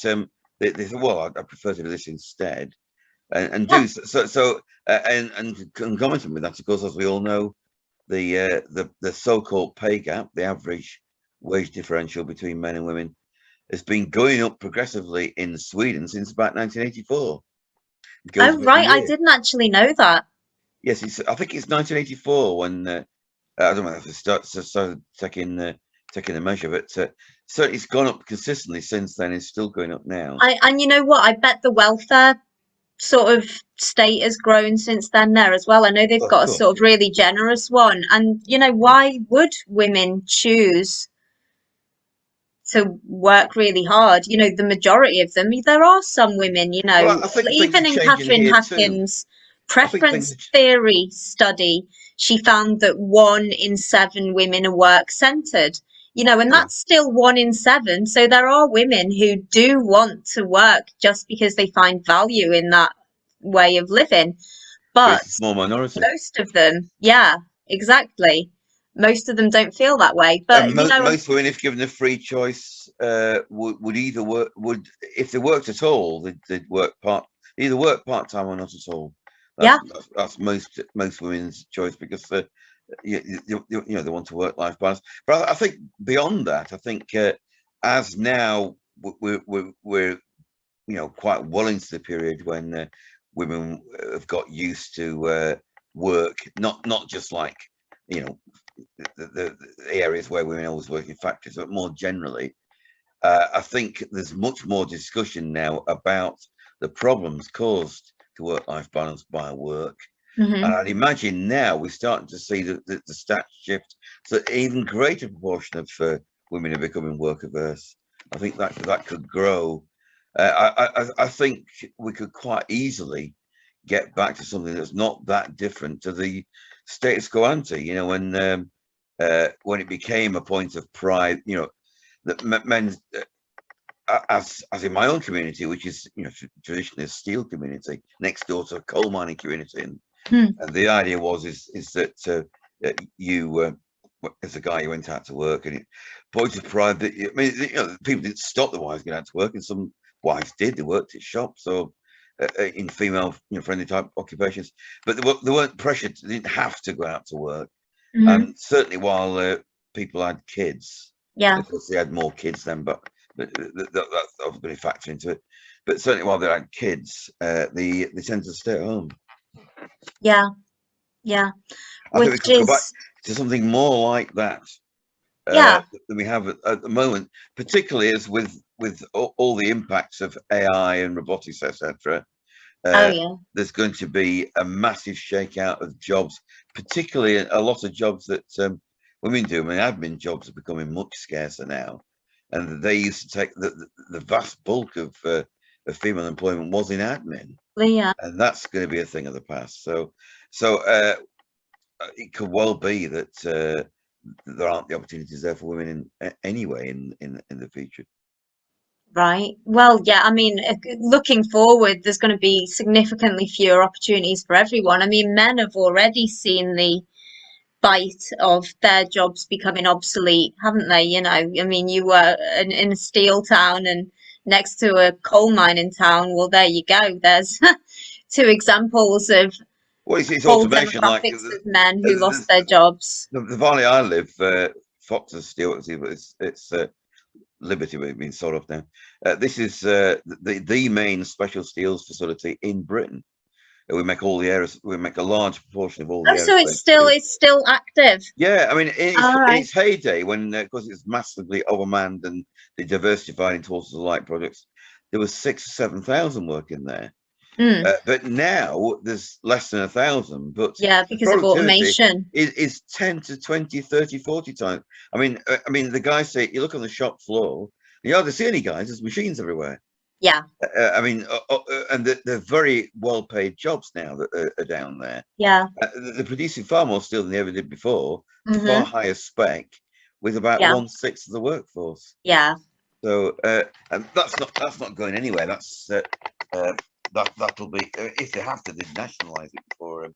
they say, well, I prefer to do this instead, and Yeah. do and concomitant with that, of course, as we all know, the so-called pay gap, the average wage differential between men and women, has been going up progressively in Sweden since about 1984. It goes Oh, up every right. I year. didn't actually know that. Yes, I think it's 1984 when I don't know if it started taking a measure, but certainly it's gone up consistently since then. It's still going up now. And you know what? I bet the welfare sort of state has grown since then there as well. I know they've Of got a course, sort of really generous one. And, you know, yeah. why would women choose to work really hard? You know, the majority of them, there are some women, you Well, know, I think things are even in changing Catherine here too. Haskins' I think things preference are, theory study, she found that 1 in 7 women are work centered. You know, and yeah, that's still 1 in 7. So there are women who do want to work just because they find value in that way of living. but But it's a small minority. most of them, yeah, exactly. Most of them don't feel that way. But, And you know, most women, if given a free choice, would either work would if they worked at all, they'd either work part time or not at all. yeah. That's most women's choice because you know they want to work life balance. But I think beyond that, I think as now we're you know quite well into the period when women have got used to work, not just like you know the areas where women always work in factories, but more generally, I think there's much more discussion now about the problems caused to work-life balance by work. And Hmm. I'd imagine now we're starting to see the stats shift, so even greater proportion of women are becoming work averse. I think that could grow. I think we could quite easily get back to something that's not that different to the status quo ante. You know, when it became a point of pride, you know, that men, as in my own community, which is you know traditionally a steel community next door to a coal mining community, and the idea is that you as a guy you went out to work, and it point of pride that I mean you know people didn't stop the wives going out to work, and some wives did. They worked at shops or in female you know friendly type occupations, but they weren't pressured. They didn't have to go out to work. Hmm. And certainly while people had kids, Yeah. Of course, they had more kids then, but that's obviously a factor into it. But certainly, while they had kids, they tend to stay at home. Yeah. Yeah. I think we Which could go back is, to something more like that yeah. than we have at the moment, particularly as with all the impacts of AI and robotics, etc. Oh, yeah. There's going to be a massive shakeout of jobs, particularly a lot of jobs that women do. I mean, admin jobs are becoming much scarcer now, and they used to take the vast bulk of female employment was in admin, Yeah. and that's going to be a thing of the past. So it could well be that there aren't the opportunities there for women anyway in the future. Right. Well, yeah, I mean, looking forward, there's going to be significantly fewer opportunities for everyone. I mean, men have already seen the bite of their jobs becoming obsolete, haven't they? You know, I mean, you were in a steel town and next to a coal mining town. Well, there you go. There's two examples of Well, it's whole automation, like demographics of men who lost their jobs. the valley I live, Fox's Steel, it's Liberty, but it's been sold off now. This is the main special steels facility in Britain. We make all the we make a large proportion of all the Oh, so aerospace. it's still active. Yeah, I mean, All in right. its heyday, when because it's massively overmanned and they diversified into all sorts of light projects, there was 6,000 or 7,000 working there. Mm. But now there's less than 1,000, but Yeah, the because of productivity automation. is 10 to 20, 30, 40 times. I mean, the guys say you look on the shop floor, you hardly see any guys. There's machines everywhere. Yeah. I mean, and they're very well-paid jobs now that are down there. Yeah. They're producing far more steel than they ever did before, to far Hmm. hher spec, with about Yeah. 1/6 of the workforce. Yeah. So, and that's not going anywhere. That'll be if they have to, they nationalise it before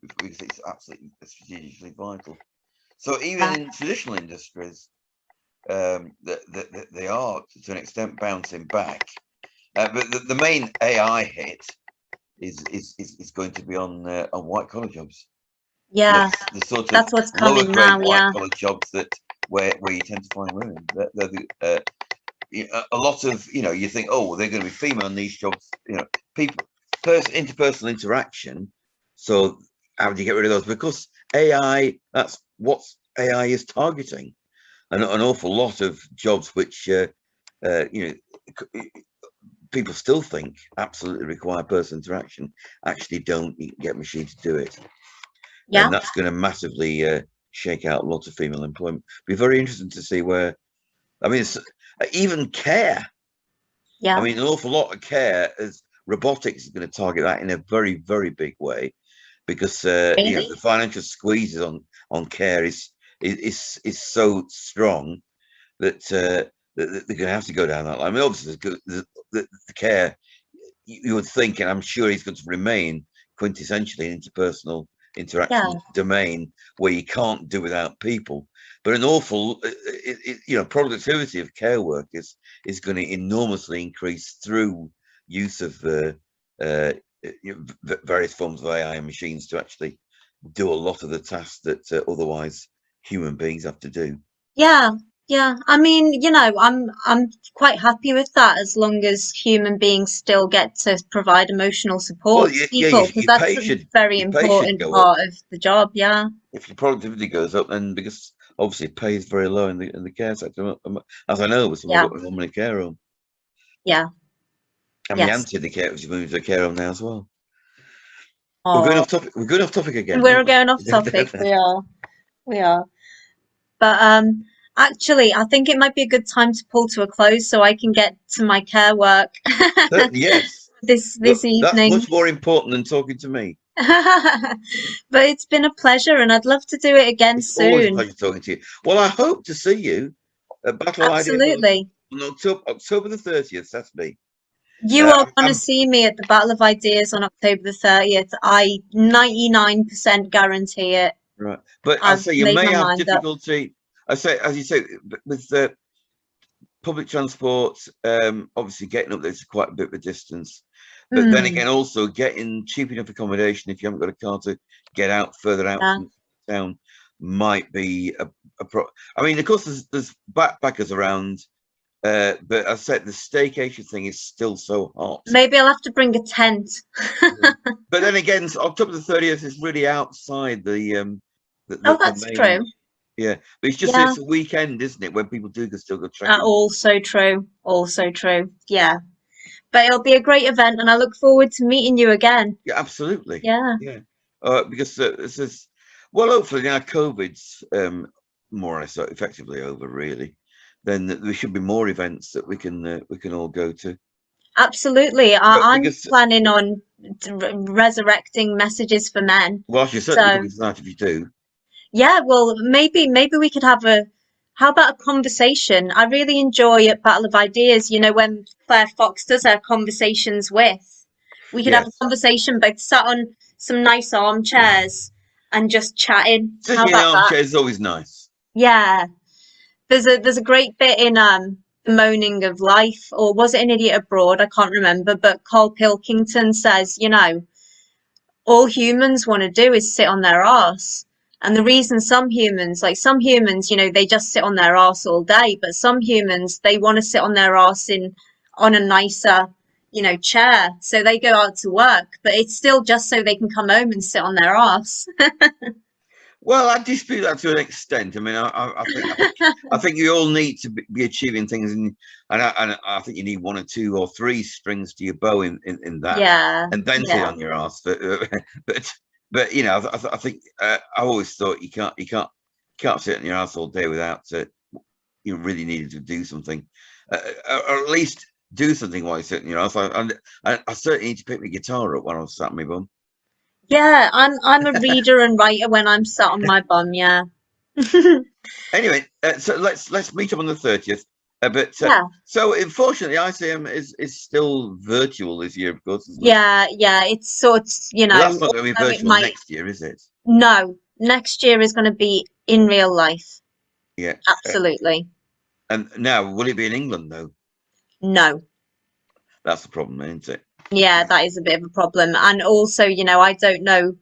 because it's absolutely strategically vital. So even Yeah. in traditional industries, they are to an extent bouncing back. But the main AI hit is going to be on white collar jobs. Yeah. The sort of That's what's lower coming grade now. white Yeah. collar jobs that where you tend to find women. A lot of you think, oh, well, they're going to be female niche jobs. People, interpersonal interaction. So how do you get rid of those? Because AI, that's what AI is targeting. An awful lot of jobs which people still think absolutely require personal interaction actually don't. You can get machines to do it, Yeah. and that's going to massively shake out lots of female employment. Be very interesting to see where. I mean, even care. I Yeah. mean, an awful lot of care as robotics is going to target that in a very, very big way, because Really? the financial squeezes on care is so strong that they're going to have to go down that line. I mean, obviously, the care you would think, and I'm sure he's going to remain quintessentially an interpersonal Yeah. interaction domain where you can't do without people. But an awful, productivity of care work is going to enormously increase through use of various forms of AI and machines to actually do a lot of the tasks that otherwise human beings have to do. Yeah. Yeah. I mean, I'm quite happy with that as long as human beings still get to provide emotional Well, support to yeah, people, because that's a very your pay should important go up part of the job. Yeah. if your productivity goes up, then because obviously pay is very low in the care sector, as I know, with someone Yeah. got a woman in a care home, Yeah. and my Yes. auntie in the care, she's moving to a care home now as well. We're going Oh, off topic. We're going off topic again, we're aren't we? going off topic. We are. We are. But actually, I think it might be a good time to pull to a close so I can get to my care work Certainly, yes. this That's evening. much more important than talking to me. But it's been a pleasure, and I'd love to do it again It's always a soon. pleasure talking to you. Well, I hope to see you at Battle Idea Absolutely. on October the 30th. That's me. You Uh, are I'm, going to I'm see me at the Battle of Ideas on October the 30th. I 99% guarantee it. right, but I I've say you made may my have mind up. difficulty. I say, as you say, with public transport, obviously getting up there's quite a bit of a distance, but then Hmm. again, also getting cheap enough accommodation if you haven't got a car to get out further out Yeah. from town. might be I mean, of course, there's backpackers around, but I said the staycation thing is still so hot. Maybe I'll have to bring a tent. But then again, October the 30th is really outside the Oh, the that's main. true. Yeah, but it's just Yeah, it's a weekend, isn't it, when people do still go trekking. also true. Also true. Yeah. But it'll be a great event and I look forward to meeting you again. Yeah, absolutely. Yeah. Yeah, because this is, well, hopefully now COVID's more or less effectively over, really. Then there should be more events that we can all go to. Absolutely. But I'm because, planning on resurrecting messages for men. well, I should certainly So come to that if you do. yeah, well, maybe we could have how about a conversation? I really enjoy at Battle of Ideas, you know, when Claire Fox does her conversations with. We could have a Yes, conversation both sat on some nice armchairs and just chatting. How sitting in about that? armchairs is always nice. Yeah. There's a great bit in The Moaning of Life, or was it An Idiot Abroad? I can't remember, but Carl Pilkington says, you know, all humans want to do is sit on their arse. And the reason some humans, you know, they just sit on their arse all day, but some humans, they want to sit on their arse on a nicer, you know, chair. So they go out to work, but it's still just so they can come home and sit on their arse. Well, I dispute that to an extent. I mean, I think you all need to be achieving things, and I think you need one or two or three strings to your bow in that, Yeah, and then sit yeah. on your ass. But but you know, I think I always thought you can't sit on your ass all day without you really needed to do something, or at least do something while you're sitting on your ass. I certainly need to pick my guitar up when I was sat on my bum. Yeah, I'm a reader and writer when I'm sat on my bum, yeah. Anyway, so let's meet up on the 30th. But Yeah. so unfortunately, ICM is still virtual this year, of course, isn't it? Yeah, it's sort, you But know, that's not going to be although it virtual might, next year, is it? no, next year is going to be in real life. Yeah. Absolutely. And now, will it be in England though? No. That's the problem, isn't it? Yeah, that is a bit of a problem. And also, you know, I don't know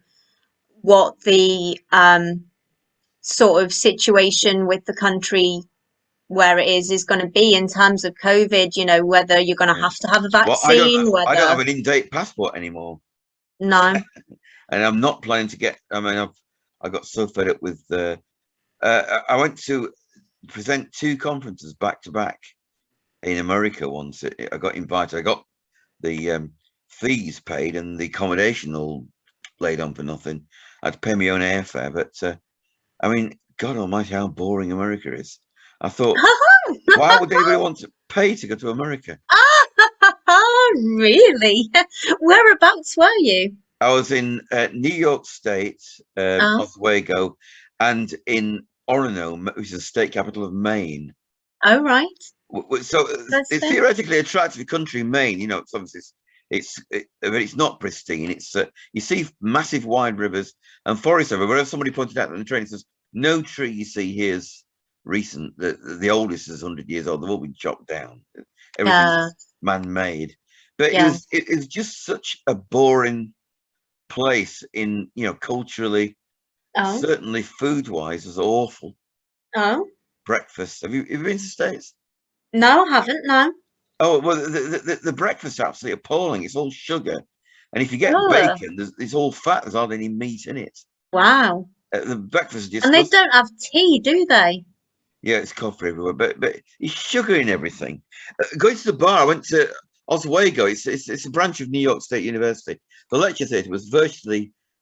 what the sort of situation with the country where it is going to be in terms of COVID, you know, whether you're going Yeah. to have a Well, vaccine, I don't have whether an in-date passport anymore, no. and I'm not planning to get. I mean, I got so fed up with. I went to present two conferences back to back in America once. I got invited. I got the fees paid and the accommodation all laid on for nothing. I had to pay my own airfare, but I mean, God Almighty, how boring America is. I thought, why would anybody want to pay to go to America? Really? Whereabouts were you? I was in New York State, Oh, Oswego, and in Orono, which is the state capital of Maine. oh, right. So it's Interesting. theoretically attractive country, Maine. You know, it's obviously but it's not pristine. It's you see massive wide rivers and forests everywhere. Whereas somebody pointed out in the train, says no tree you see here is recent. The oldest is 100 years old. They've all been chopped down. Yeah, Everything's man-made. But yeah. it was just such a boring place in, you know, culturally, Oh, certainly food-wise, was awful. oh. Breakfast. Have you been to the States? No, I haven't, no. Oh, well, the breakfast is absolutely appalling. It's all sugar. And if you get Oh, bacon, it's all fat. There's hardly any meat in it. wow. The breakfast is And they disgusting. don't have tea, do they? Yeah, it's coffee everywhere, but it's sugar in everything. Going to the bar, I went to Oswego. It's a branch of New York State University. The lecture theatre was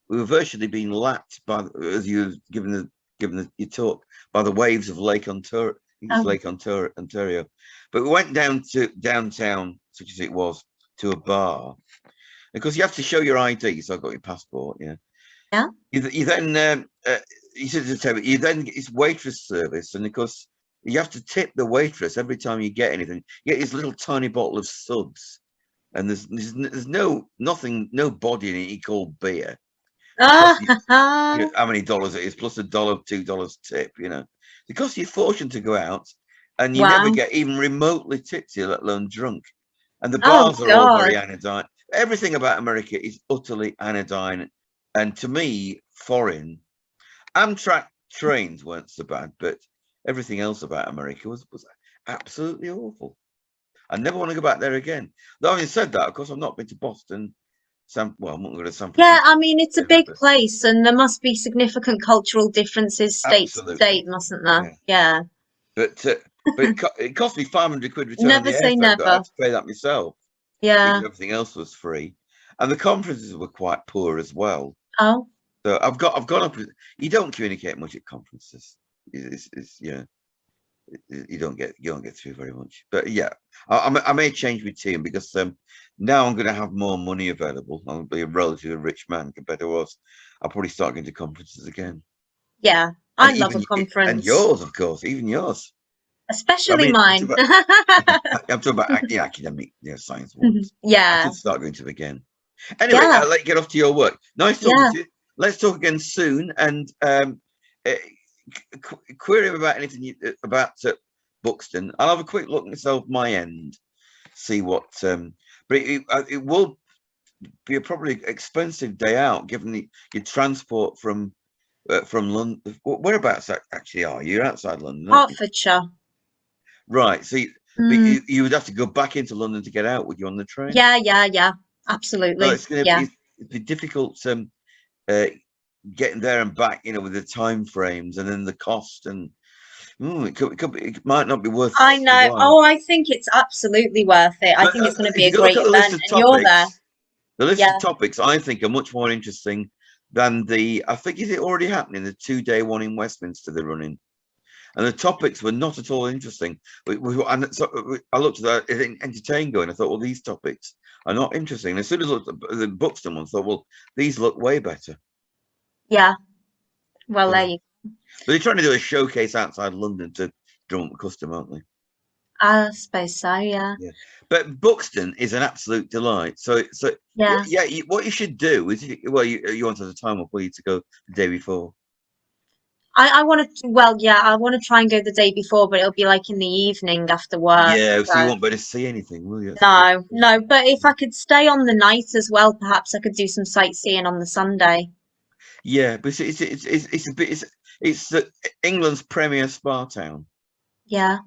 we were virtually being lapped by, as you were your talk, by the waves of Lake Ontario. I think it's Oh, Lake Ontario. But we went down to downtown, such as it was, to a bar because you have to show your ID. So I got your passport. Yeah. yeah. You then you sit at the table. You then get this waitress service, and of course you have to tip the waitress every time you get anything. You get this little tiny bottle of suds, and there's no body in it you call beer. It costs you, you know, Ah, how many dollars it is plus a dollar, $2 tip. You know, it costs you a fortune to go out, and you never wow. get even remotely tipsy, let alone drunk. And the Oh, bars are all God. very anodyne. Everything about America is utterly anodyne, and to me, foreign. Amtrak trains weren't so bad, but everything else about America was absolutely awful. I never want to go back there again. Though having said that, of course, I've not been to Boston. Well, I'm not going to San Yeah, Francisco. I mean, it's a big place and there must be significant cultural differences state to Absolutely, state, mustn't there? yeah. Yeah. But it cost me 500 quid return on Never the say airfare, but I never. had to pay that myself Yeah. because everything else was free, and the conferences were quite poor as well. Oh, So I've gone up. You don't communicate much at conferences. It's you don't get through very much. But yeah, I may change my team because now I'm going to have more money available. I'll be a relatively rich man compared to us. I'll probably start going to conferences again, yeah. and I love a and conference, yours, of course, even yours. I especially mean, mine. I'm talking about academic, science ones. I Yeah. should start going to them again. Anyway, Yeah. I'll let you get off to your work. Nice talking Yeah. to you. Let's talk again soon. And uh, query about anything about Buxton. I'll have a quick look myself, my end, see what. But it will be a probably expensive day out, given your transport from London. Whereabouts actually are you? You're outside London, aren't you? Hertfordshire. Right. So, but Mm. you would have to go back into London to get out. Would you on the train? Yeah, yeah, yeah. So Absolutely. it's going to Yeah. be difficult. Uh, Getting there and back, with the time frames and then the cost, and it might not be worth I the know. while. Oh, I think it's absolutely worth it. I But think it's going to be if a you look great at the list event of and you're there. topics, Yeah. I think are much more interesting than I think is it already happening, the 2-day one in Westminster they're running. And the topics were not at all interesting. And so I looked at that, it entertained going. I thought, well, these topics are not interesting. And as soon as I looked at the Buxton one, I thought, well, these look way better. Yeah. Well, there So, you but they're trying to do a showcase outside London to drum up the custom, aren't they? I suppose so, yeah. Yeah. But Buxton is an absolute delight. So Yeah. yeah, what you should do is, you wanted a time off, for you to go the day before. I want to, well, yeah, I want to try and go the day before, but it'll be like in the evening after work. Yeah, so you So, won't be able to see anything, will you? That's the no, difficult. no. But if I could stay on the night as well, perhaps I could do some sightseeing on the Sunday. Yeah, but it's England's premier spa town. Yeah.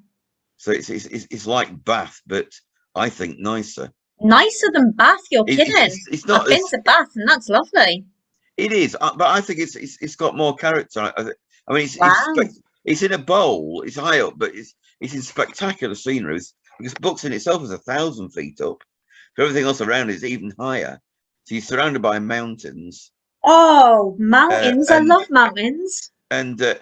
So it's like Bath, but I think nicer. Nicer than Bath, you're It, kidding. it's I've not been as to Bath and that's lovely. it is, but I think it's got more character. I mean, Wow. it's in a bowl, it's high up, but it's in spectacular sceneries because Buxton itself is 1,000 feet up. So everything else around is even higher. So you're surrounded by mountains, Oh, mountains. I and love mountains. and They're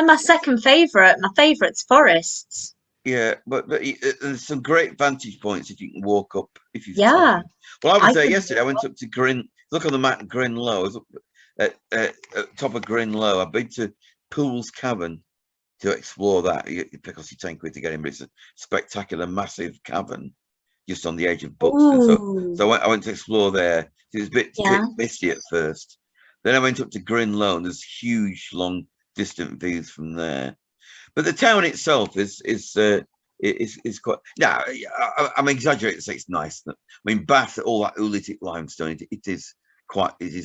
my second favourite. My favourite's forests. yeah, but there's some great vantage points if you can walk up if you've Yeah, time. Well, I was I there could yesterday. I walk went up. up to Grin. Look on the map, Grin Low. I was up at top of Grin Low. I've been to Pools Cavern to explore that. It costs you 10 quid to get in, but it's a spectacular, massive cavern just on the edge of Buxton. Ooh, So I went to explore there. It was a bit yeah, misty at first. Then I went up to Grin Low, and there's huge, long, distant views from there. But the town itself is quite. No, I'm exaggerating to say it's nice. I mean, Bath, all that oolitic limestone, it is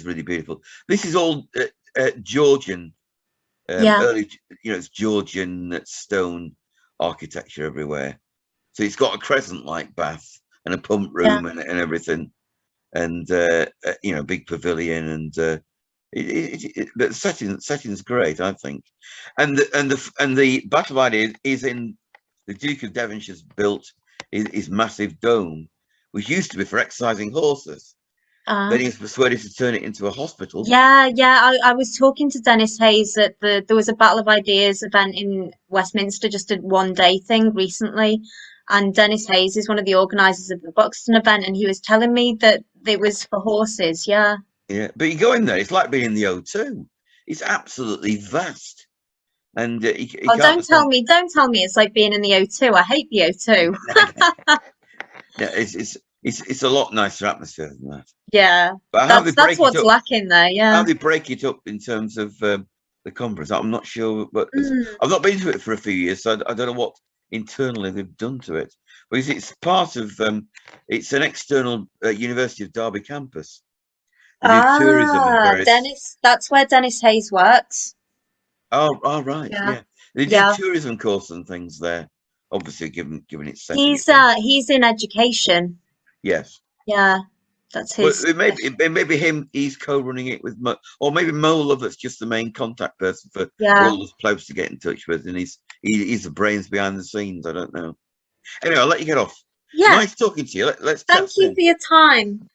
really beautiful. This is all Georgian, yeah, early, it's Georgian stone architecture everywhere. So it's got a crescent like Bath and a pump yeah. room and everything, and big pavilion, and the setting's great, I think. And the battle idea is in the Duke of Devonshire's built his massive dome, which used to be for exercising horses. Uh, Then he was persuaded to turn it into a hospital. yeah, yeah. I was talking to Dennis Hayes at there was a Battle of Ideas event in Westminster, just a 1 day thing recently. And Dennis Hayes is one of the organisers of the Buxton event, and he was telling me that it was for horses. Yeah. Yeah, but you go in there, it's like being in the O2. It's absolutely vast, and you Oh, can't understand. don't tell me it's like being in the O2. I hate the O2. Yeah, it's a lot nicer atmosphere than that. Yeah, But how they that's break it what's up, lacking there. Yeah. in terms of the conference, I'm not sure. But Mm. I've not been to it for a few years, so I don't know what internally they've done to it. Because it's part of it's an external University of Derby campus. They do tourism and Ah, various. Dennis, that's where Dennis Hayes works. Oh, right, Yeah, yeah. They do yeah. tourism courses and things there. Obviously, given its setting, it's He's in education. yes. Yeah, that's Well, his. it may be him. He's co-running it with Mo, or maybe Mo Lovett's just the main contact person for Yeah. all those plebs to get in touch with, and he's the brains behind the scenes. I don't know. Anyway, I'll let you get off. Yeah. Nice talking to you. Let's chat Thank you soon. for your time.